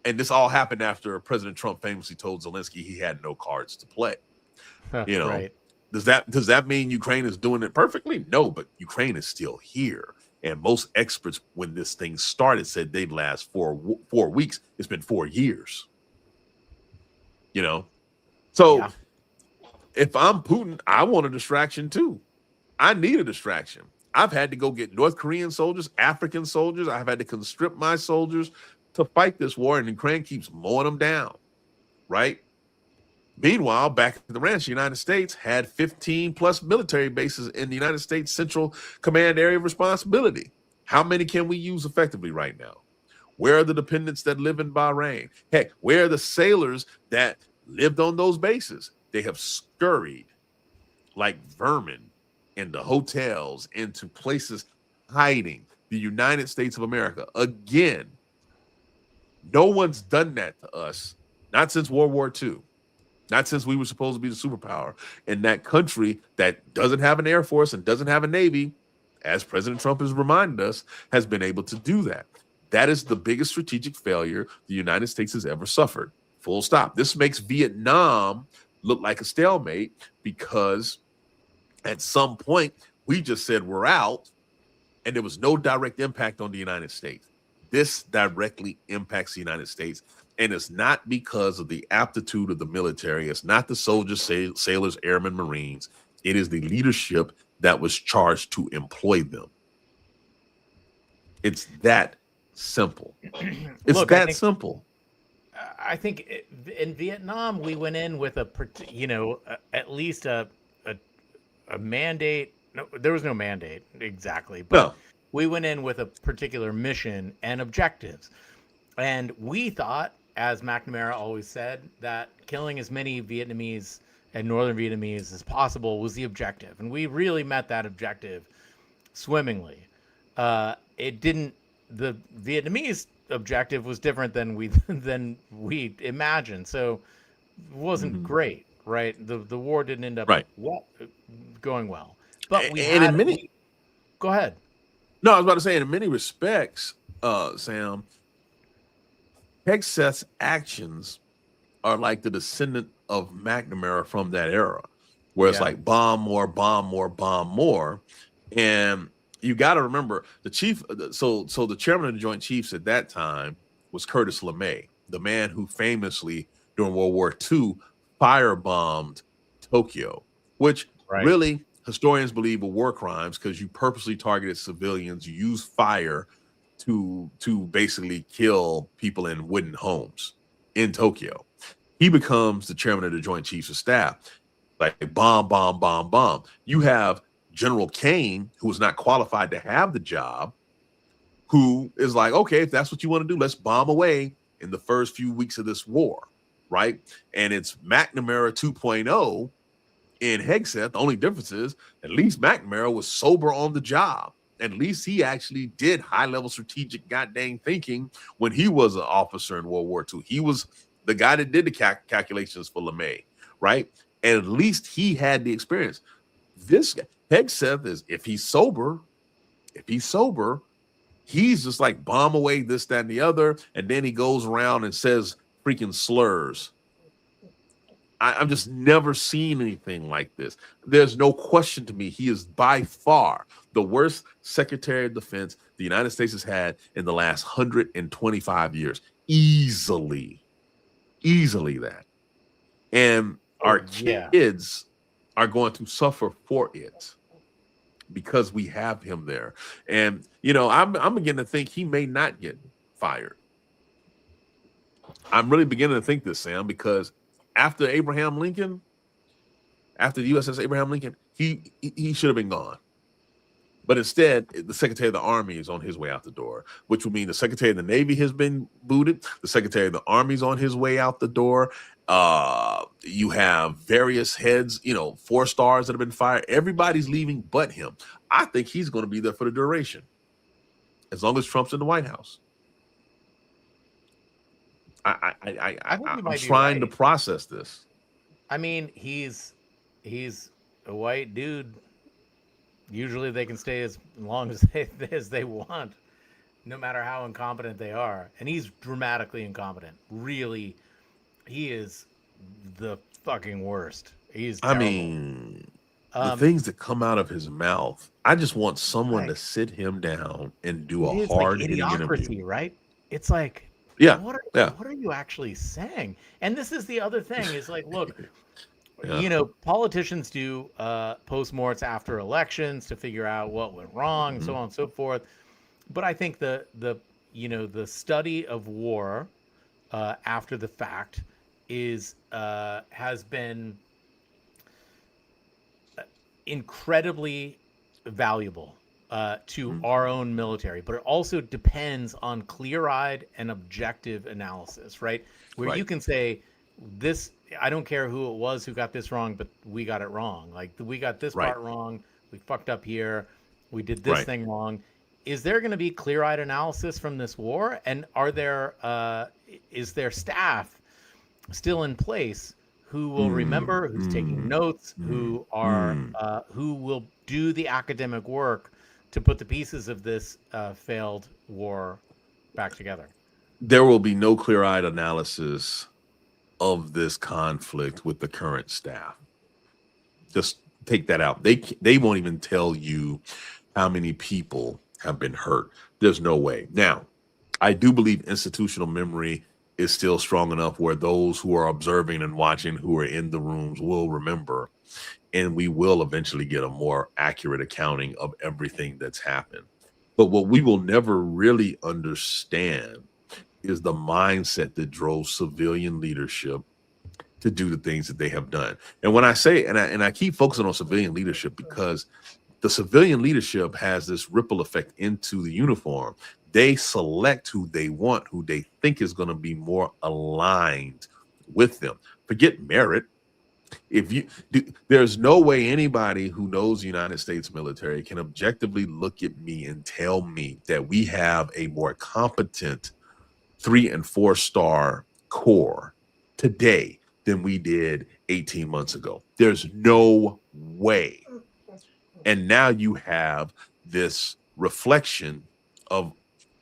And this all happened after President Trump famously told Zelensky he had no cards to play. Right. Does that mean Ukraine is doing it perfectly? No, but Ukraine is still here. And most experts, when this thing started, said they'd last 4 weeks. It's been 4 years. So if I'm Putin, I want a distraction too. I need a distraction. I've had to go get North Korean soldiers, African soldiers. I've had to conscript my soldiers to fight this war, and Ukraine keeps mowing them down, right? Meanwhile, back at the ranch, the United States had 15 plus military bases in the United States Central Command Area of Responsibility. How many can we use effectively right now? Where are the dependents that live in Bahrain? Heck, where are the sailors that lived on those bases? They have scurried like vermin into hotels, into places hiding. The United States of America, again, no one's done that to us, not since World War II, not since we were supposed to be the superpower. And that country that doesn't have an Air Force and doesn't have a Navy, as President Trump has reminded us, has been able to do that. That is the biggest strategic failure the United States has ever suffered. Full stop. This makes Vietnam look like a stalemate because at some point we just said we're out and there was no direct impact on the United States. This directly impacts the United States, and it's not because of the aptitude of the military. It's not the soldiers, sailors, airmen, Marines. It is the leadership that was charged to employ them. It's that simple. It's simple. I think in Vietnam we went in with at least a mandate. No, there was no mandate exactly, but we went in with a particular mission and objectives. And we thought, as McNamara always said, that killing as many Vietnamese and Northern Vietnamese as possible was the objective. And we really met that objective swimmingly. It didn't. The Vietnamese objective was different than we imagined. So it wasn't great, right? The war didn't end up Right. going well, but we And had. in many, Go ahead. no, I was about to say, in many respects, Sam, Hegseth's actions are like the descendant of McNamara from that era, where it's Yeah. like bomb more, bomb more, bomb more. And you got to remember the chief. So the chairman of the Joint Chiefs at that time was Curtis LeMay, the man who famously during World War II firebombed Tokyo, which Right. really historians believe were war crimes because you purposely targeted civilians, you used fire to basically kill people in wooden homes in Tokyo. He becomes the chairman of the Joint Chiefs of Staff. Like bomb, bomb, bomb, bomb. You have General Kane, who was not qualified to have the job, who is like, okay, if that's what you want to do, let's bomb away in the first few weeks of this war, right? And it's McNamara 2.0 in Hegseth. The only difference is at least McNamara was sober on the job. At least he actually did high-level strategic goddamn thinking when he was an officer in World War II. He was the guy that did the calculations for LeMay, right? And at least he had the experience. This guy, Hegseth, is if he's sober, he's just like bomb away this, that, and the other, and then he goes around and says freaking slurs. I've just never seen anything like this. There's no question to me. He is by far the worst Secretary of Defense the United States has had in the last 125 years. Easily that. And our kids are going to suffer for it because we have him there. And, you know, I'm beginning to think he may not get fired. I'm really beginning to think this, Sam, because after the USS Abraham Lincoln, he should have been gone. But instead, the Secretary of the Army is on his way out the door, which would mean the Secretary of the Navy has been booted. The Secretary of the Army is on his way out the door. You have various heads, 4 stars that have been fired. Everybody's leaving but him. I think he's going to be there for the duration, as long as Trump's in the White House. I'm trying to process this. I mean, he's a white dude. Usually they can stay as long as they want, no matter how incompetent they are. And he's dramatically incompetent. Really, he is the fucking worst. He's terrible. I mean, the things that come out of his mouth, I just want someone to sit him down and do a hard-hitting interview. Right? It's like, what are you actually saying? And this is the other thing is like, look, politicians do postmortems after elections to figure out what went wrong and so on and so forth. But I think the study of war after the fact has been incredibly valuable to our own military, but it also depends on clear-eyed and objective analysis, right? Where you can say, this, I don't care who it was who got this wrong, but we got it wrong. Like, we got this part wrong. We fucked up here. We did this thing wrong. Is there going to be clear-eyed analysis from this war? And is there staff still in place who will remember, who's taking notes, who will do the academic work to put the pieces of this failed war back together? There will be no clear-eyed analysis of this conflict with the current staff. Just take that out. They won't even tell you how many people have been hurt. There's no way. Now, I do believe institutional memory is still strong enough where those who are observing and watching, who are in the rooms, will remember, and we will eventually get a more accurate accounting of everything that's happened. But what we will never really understand is the mindset that drove civilian leadership to do the things that they have done. And when I say, and I keep focusing on civilian leadership because the civilian leadership has this ripple effect into the uniform. They select who they want, who they think is going to be more aligned with them. Forget merit. There's no way anybody who knows the United States military can objectively look at me and tell me that we have a more competent 3- and 4-star corps today than we did 18 months ago. There's no way. And now you have this reflection of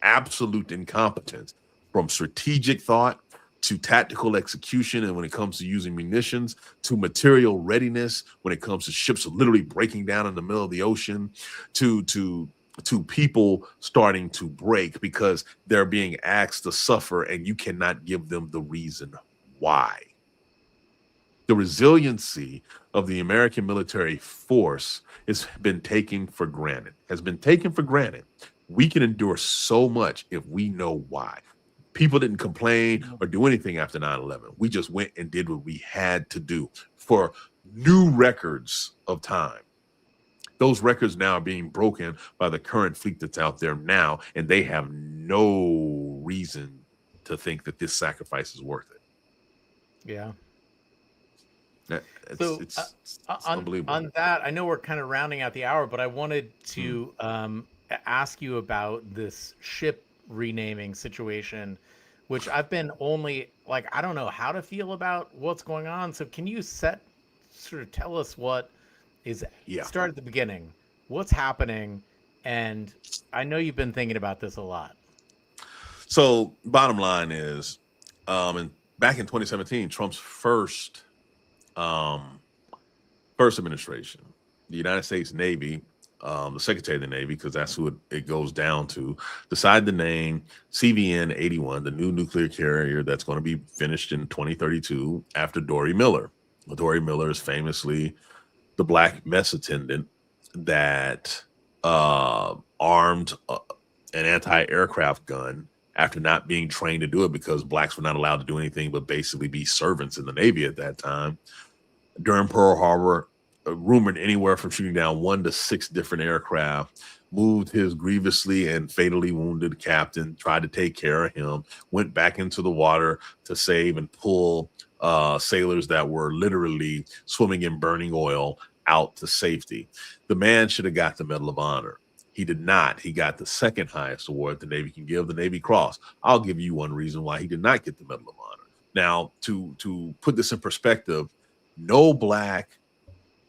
absolute incompetence, from strategic thought to tactical execution, and when it comes to using munitions, to material readiness when it comes to ships literally breaking down in the middle of the ocean, to people starting to break because they're being asked to suffer and you cannot give them the reason why. The resiliency of the American military force has been taken for granted. We can endure so much if we know why. People didn't complain or do anything after 9/11. We just went and did what we had to do for new records of time. Those records now are being broken by the current fleet that's out there now, and they have no reason to think that this sacrifice is worth it. Yeah. It's unbelievable. On that, I know we're kind of rounding out the hour, but I wanted to ask you about this ship renaming situation, which I've been only like, I don't know how to feel about what's going on. So can you sort of tell us what is start at the beginning, what's happening? And I know you've been thinking about this a lot. So bottom line is, back in 2017, Trump's first administration, the United States Navy, the Secretary of the Navy, because that's who it goes down to, decided to name CVN-81, the new nuclear carrier that's going to be finished in 2032, after Dory Miller. Dory Miller is famously the black mess attendant that armed an anti-aircraft gun after not being trained to do it, because blacks were not allowed to do anything but basically be servants in the Navy at that time. During Pearl Harbor, rumored anywhere from shooting down 1 to 6 different aircraft, moved his grievously and fatally wounded captain, tried to take care of him, went back into the water to save and pull sailors that were literally swimming in burning oil out to safety. The man should have got the Medal of Honor. He did not. He got the second highest award the Navy can give, the Navy Cross. I'll give you one reason why he did not get the Medal of Honor. Now, to put this in perspective, no black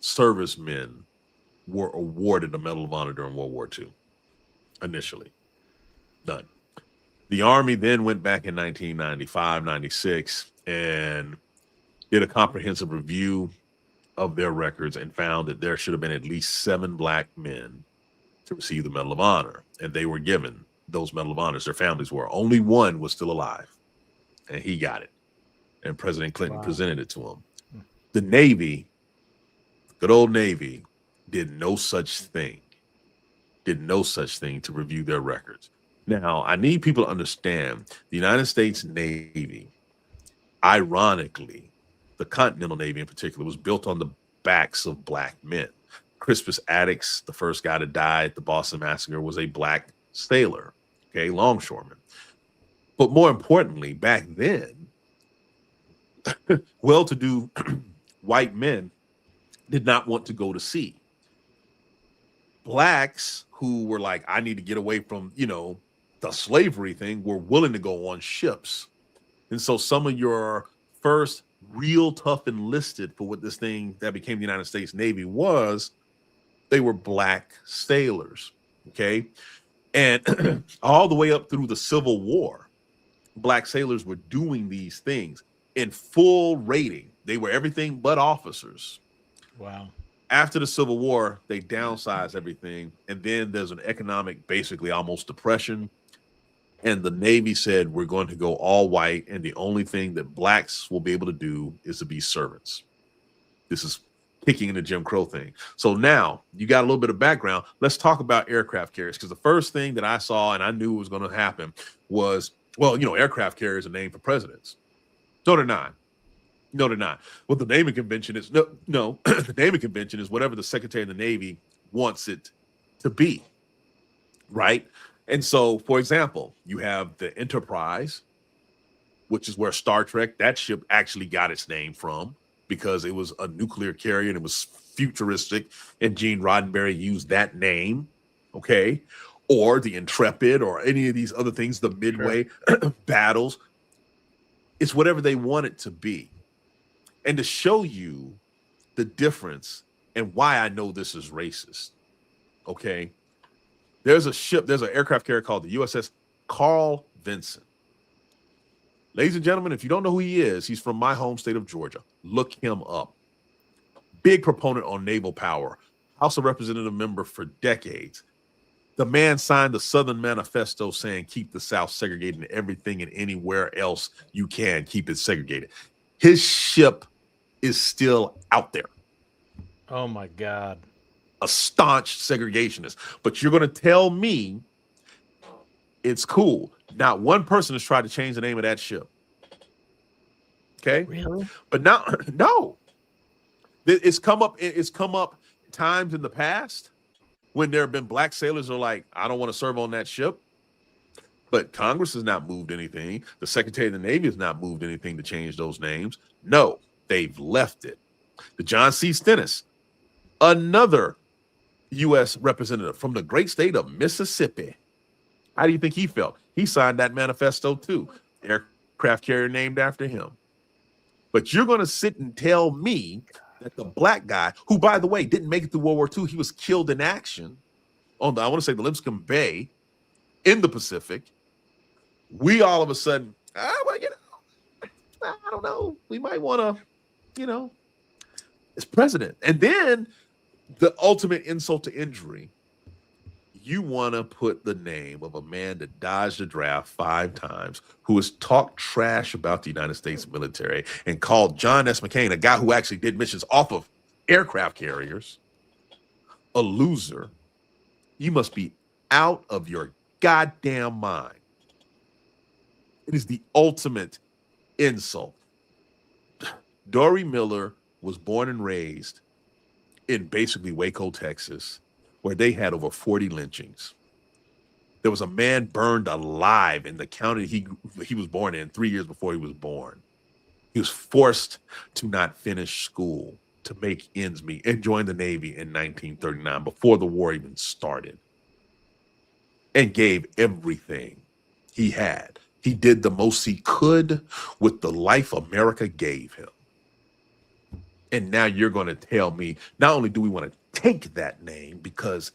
servicemen were awarded a Medal of Honor during World War II, initially. None. The Army then went back in 1995, 96, and did a comprehensive review of their records and found that there should have been at least 7 black men to receive the Medal of Honor, and they were given those Medal of Honors. Their families were. Only one was still alive, and he got it, and President Clinton presented it to him. The Navy, good old Navy, did no such thing to review their records. Now, I need people to understand the United States Navy, ironically, the Continental Navy in particular, was built on the backs of black men. Crispus Attucks, the first guy to die at the Boston Massacre, was a black sailor, okay, longshoreman. But more importantly, back then, well-to-do white men did not want to go to sea. Blacks who were like, I need to get away from, the slavery thing, were willing to go on ships. And so some of your first real tough enlisted for what this thing that became the United States Navy was, they were black sailors, okay? And all the way up through the Civil War, black sailors were doing these things in full rating. They were everything but officers. Wow. After the Civil War, they downsized everything. And then there's an economic, basically almost depression. And the Navy said, we're going to go all white. And the only thing that blacks will be able to do is to be servants. This is kicking in the Jim Crow thing. So now you got a little bit of background. Let's talk about aircraft carriers. Because the first thing that I saw and I knew was going to happen was, aircraft carriers are named for presidents. No, they're not. No, they're not. What the naming convention is, no. The naming convention is whatever the Secretary of the Navy wants it to be, right? And so, for example, you have the Enterprise, which is where Star Trek, that ship actually got its name from, because it was a nuclear carrier and it was futuristic, and Gene Roddenberry used that name, okay? Or the Intrepid, or any of these other things, the Midway battles. It's whatever they want it to be. And to show you the difference and why I know this is racist, okay? There's an aircraft carrier called the USS Carl Vinson. Ladies and gentlemen, if you don't know who he is, he's from my home state of Georgia. Look him up. Big proponent on naval power, House of Representative member for decades. The man signed the Southern Manifesto saying keep the South segregated and everything and anywhere else you can keep it segregated. His ship is still out there. Oh my God. A staunch segregationist. But you're going to tell me it's cool. Not one person has tried to change the name of that ship. Okay? Really? But now, no. It's come up times in the past when there have been black sailors who are like, I don't want to serve on that ship. But Congress has not moved anything. The Secretary of the Navy has not moved anything to change those names. No, they've left it. The John C. Stennis, another U.S. representative from the great state of Mississippi. How do you think he felt? He signed that manifesto too. Aircraft carrier named after him. But you're going to sit and tell me that the black guy, who, by the way, didn't make it through World War II, he was killed in action on the, I want to say, the Lipscomb Bay in the Pacific. We all of a sudden, well, I don't know. We might want to, as president. And then the ultimate insult to injury, you want to put the name of a man that dodged the draft 5 times, who has talked trash about the United States military and called John S. McCain, a guy who actually did missions off of aircraft carriers, a loser. You must be out of your goddamn mind. It is the ultimate insult. Dory Miller was born and raised in basically Waco, Texas, where they had over 40 lynchings. There was a man burned alive in the county he was born in 3 years before he was born. He was forced to not finish school to make ends meet and joined the Navy in 1939 before the war even started, and gave everything he had. He did the most he could with the life America gave him. And now you're going to tell me, not only do we want to take that name because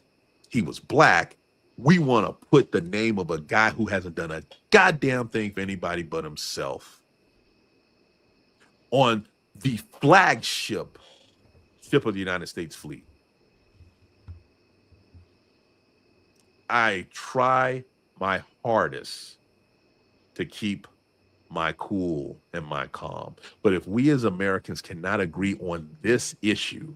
he was black, we want to put the name of a guy who hasn't done a goddamn thing for anybody but himself on the flagship ship of the United States fleet. I try my hardest to keep my cool and my calm. But if we as Americans cannot agree on this issue,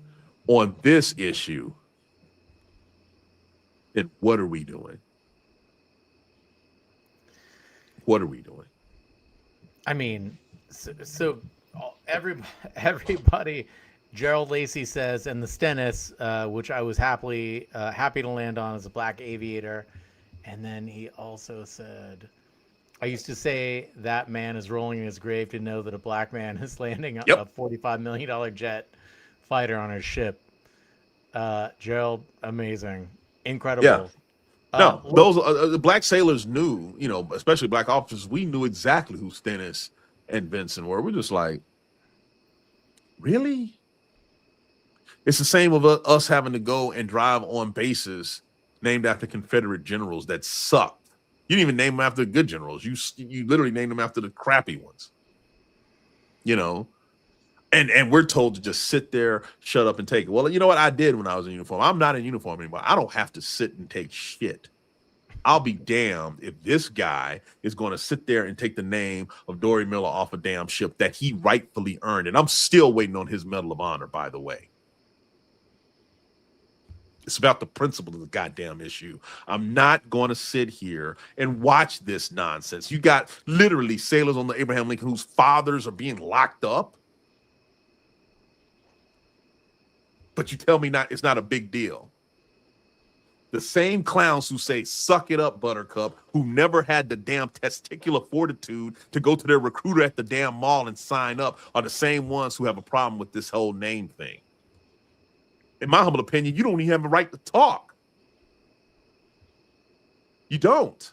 then what are we doing? What are we doing? I mean, so everybody, Gerald Lacey says, and the Stennis, which I was happy to land on as a black aviator. And then he also said, I used to say that man is rolling in his grave to know that a black man is landing a $45 million jet fighter on his ship. Gerald, amazing. Incredible. Yeah. No, those the black sailors knew, especially black officers, we knew exactly who Stennis and Vinson were. We're just like, really? It's the same of us having to go and drive on bases named after Confederate generals that sucked. You didn't even name them after the good generals. You literally named them after the crappy ones. And we're told to just sit there, shut up, and take it. Well, you know what I did when I was in uniform? I'm not in uniform anymore. I don't have to sit and take shit. I'll be damned if this guy is going to sit there and take the name of Dory Miller off a damn ship that he rightfully earned. And I'm still waiting on his Medal of Honor, by the way. It's about the principle of the goddamn issue. I'm not going to sit here and watch this nonsense. You got literally sailors on the Abraham Lincoln whose fathers are being locked up. But you tell me it's not a big deal. The same clowns who say, suck it up, Buttercup, who never had the damn testicular fortitude to go to their recruiter at the damn mall and sign up, are the same ones who have a problem with this whole name thing. In my humble opinion, you don't even have a right to talk. You don't.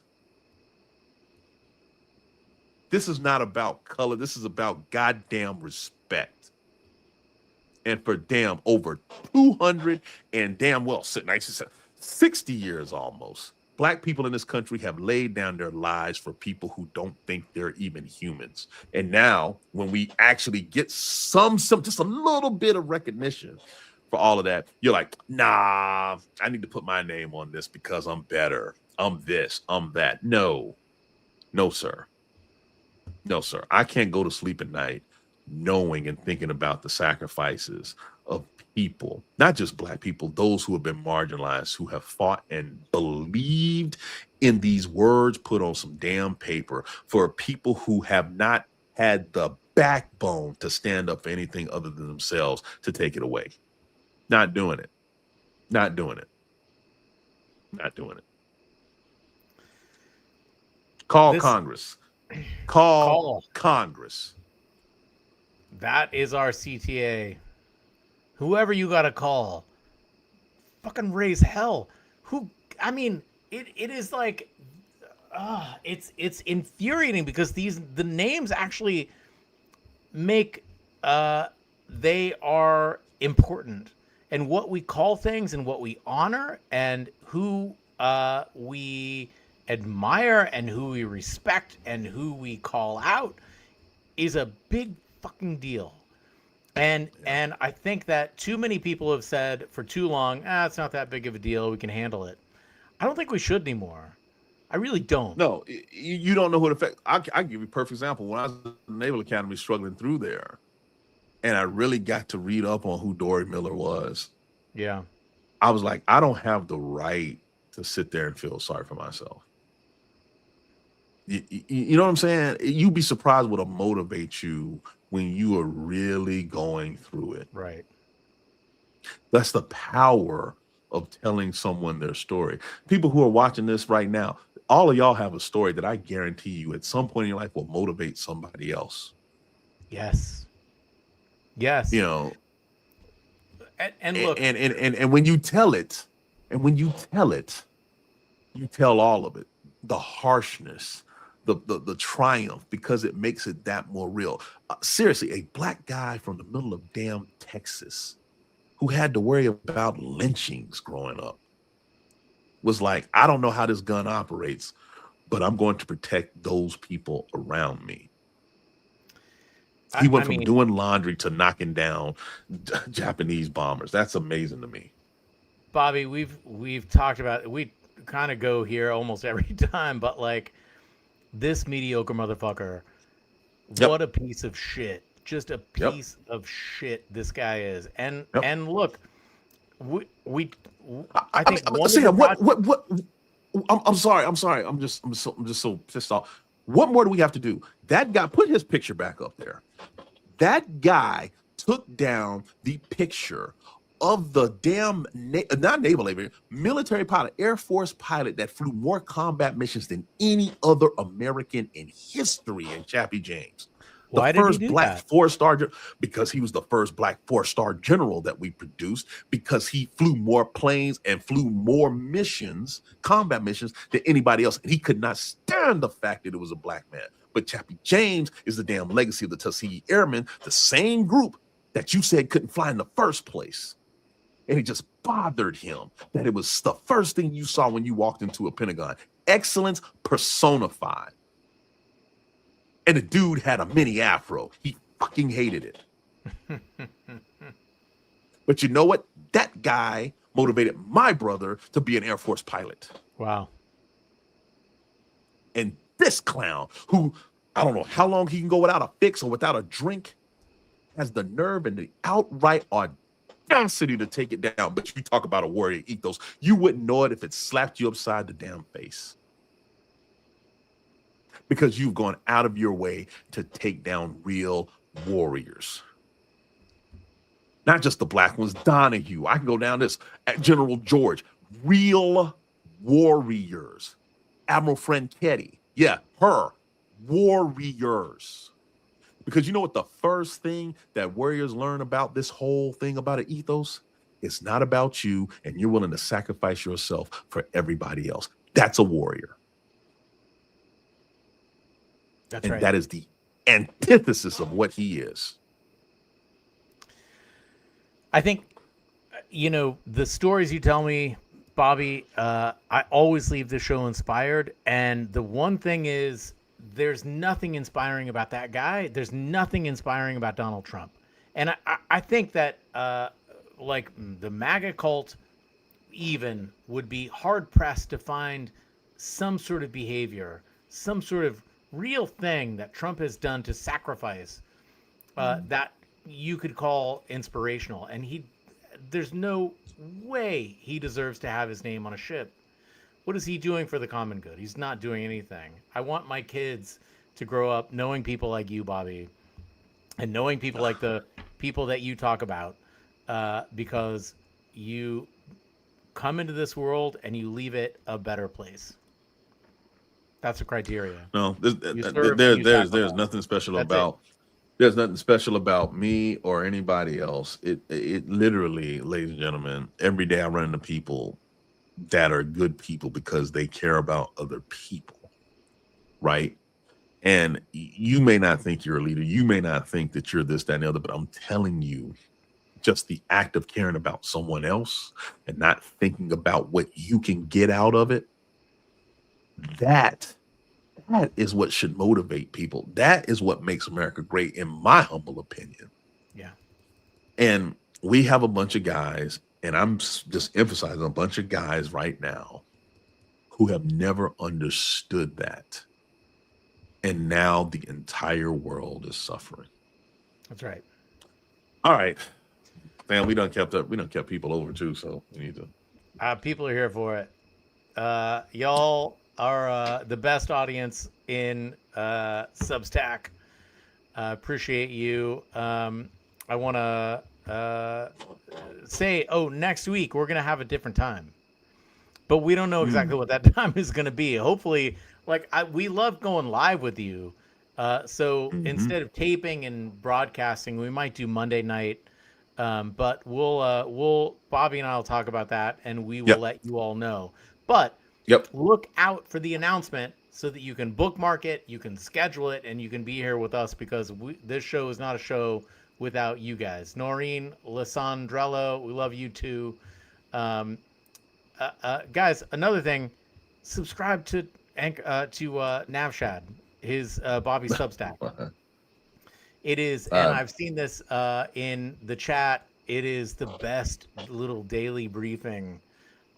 This is not about color. This is about goddamn respect. And for damn over 200 and damn well 60 years almost, Black people in this country have laid down their lives for people who don't think they're even humans. And now, when we actually get some just a little bit of recognition for all of that, you're like, nah, I need to put my name on this because I'm better. I'm this, I'm that. No, sir. No, sir. I can't go to sleep at night knowing and thinking about the sacrifices of people, not just Black people, those who have been marginalized, who have fought and believed in these words put on some damn paper for people who have not had the backbone to stand up for anything other than themselves to take it away. Not doing it. Not doing it. Not doing it. Call Congress. Call Congress. That is our CTA. Whoever you got to call, fucking raise hell. I mean, it is like, it's infuriating because the names actually make, they are important. And what we call things and what we honor and who we admire and who we respect and who we call out is a big fucking deal. And I think that too many people have said for too long, it's not that big of a deal, we can handle it. I don't think we should anymore. I really don't. No, you don't know who it affects. I'll give you a perfect example. When I was in the Naval Academy struggling through there, and I really got to read up on who Dory Miller was. Yeah. I was like, I don't have the right to sit there and feel sorry for myself. You know what I'm saying? You'd be surprised what'll motivate you when you are really going through it. Right. That's the power of telling someone their story. People who are watching this right now, all of y'all have a story that I guarantee you at some point in your life will motivate somebody else. Yes. Yes. You know, and look, and when you tell it, you tell all of it, the harshness, the triumph, because it makes it that more real. Seriously, a Black guy from the middle of damn Texas who had to worry about lynchings growing up was like, I don't know how this gun operates, but I'm going to protect those people around me. He went from doing laundry to knocking down Japanese bombers. That's amazing to me. Bobby, we've talked about, we kind of go here almost every time, but like, this mediocre motherfucker, what a piece of shit. Just a piece of shit this guy is. And look, I think I'm sorry. I'm just so pissed off. What more do we have to do? That guy, put his picture back up there. That guy took down the picture of the damn, not naval aviator, military pilot, Air Force pilot that flew more combat missions than any other American in history in Chappie James. Why did he do that? Because he was the first Black 4-star general that we produced, because he flew more planes and flew more missions, combat missions, than anybody else. And he could not stand the fact that it was a Black man. But Chappie James is the damn legacy of the Tuskegee Airmen, the same group that you said couldn't fly in the first place. And it just bothered him that it was the first thing you saw when you walked into a Pentagon. Excellence personified. And the dude had a mini afro. He fucking hated it. But you know what? That guy motivated my brother to be an Air Force pilot. Wow. And this clown, who I don't know how long he can go without a fix or without a drink, has the nerve and the outright audacity to take it down. But you talk about a warrior ethos, you wouldn't know it if it slapped you upside the damn face. Because you've gone out of your way to take down real warriors. Not just the Black ones, Donahue. I can go down this. General George. Real warriors. Admiral Franchetti. Yeah, her. Warriors. Because you know what the first thing that warriors learn about this whole thing about an ethos? It's not about you, and you're willing to sacrifice yourself for everybody else. That's a warrior. That's and right. That is the antithesis of what he is. I think, the stories you tell me, Bobby, I always leave the show inspired. And the one thing is, there's nothing inspiring about that guy. There's nothing inspiring about Donald Trump. And I think that, like, the MAGA cult even would be hard pressed to find some sort of behavior, some sort of real thing that Trump has done to sacrifice that you could call inspirational. And there's no way he deserves to have his name on a ship. What is he doing for the common good? He's not doing anything. I want my kids to grow up knowing people like you, Bobby, and knowing people like the people that you talk about, because you come into this world and you leave it a better place. That's a criteria. No, You serve, you there's sacrifice. nothing special That's about there's nothing special about me or anybody else. It literally, ladies and gentlemen, every day I run into people that are good people because they care about other people, right? And you may not think you're a leader. You may not think that you're this, that, and the other, but I'm telling you, just the act of caring about someone else and not thinking about what you can get out of it, that is what should motivate people. That is what makes America great, in my humble opinion. Yeah. And we have a bunch of guys, and I'm just emphasizing a bunch of guys right now who have never understood that. And now the entire world is suffering. That's right. All right. Man, we done kept people over too, so we need to. People are here for it. Y'all are the best audience in Substack. Appreciate you. I want to say, next week we're going to have a different time. But we don't know exactly what that time is going to be. Hopefully, we love going live with you. So instead of taping and broadcasting, we might do Monday night. But we'll Bobby and I will talk about that, and we will let you all know. But look out for the announcement so that you can bookmark it, you can schedule it, and you can be here with us, because this show is not a show without you guys. Noreen, Lissandrello, we love you too. Guys, another thing, subscribe to Navshad, his Bobby Substack. It is, and I've seen this in the chat, it is the best little daily briefing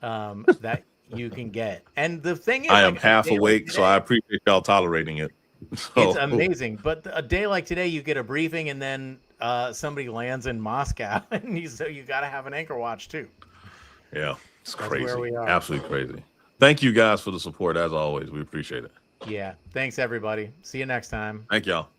that you can get. And the thing is, I am half awake, so I appreciate y'all tolerating it. So. It's amazing. But a day like today, you get a briefing, and then somebody lands in Moscow, and so you got to have an anchor watch too. Yeah, it's That's crazy. where we are. Absolutely crazy. Thank you guys for the support, as always. We appreciate it. Yeah. Thanks, everybody. See you next time. Thank y'all.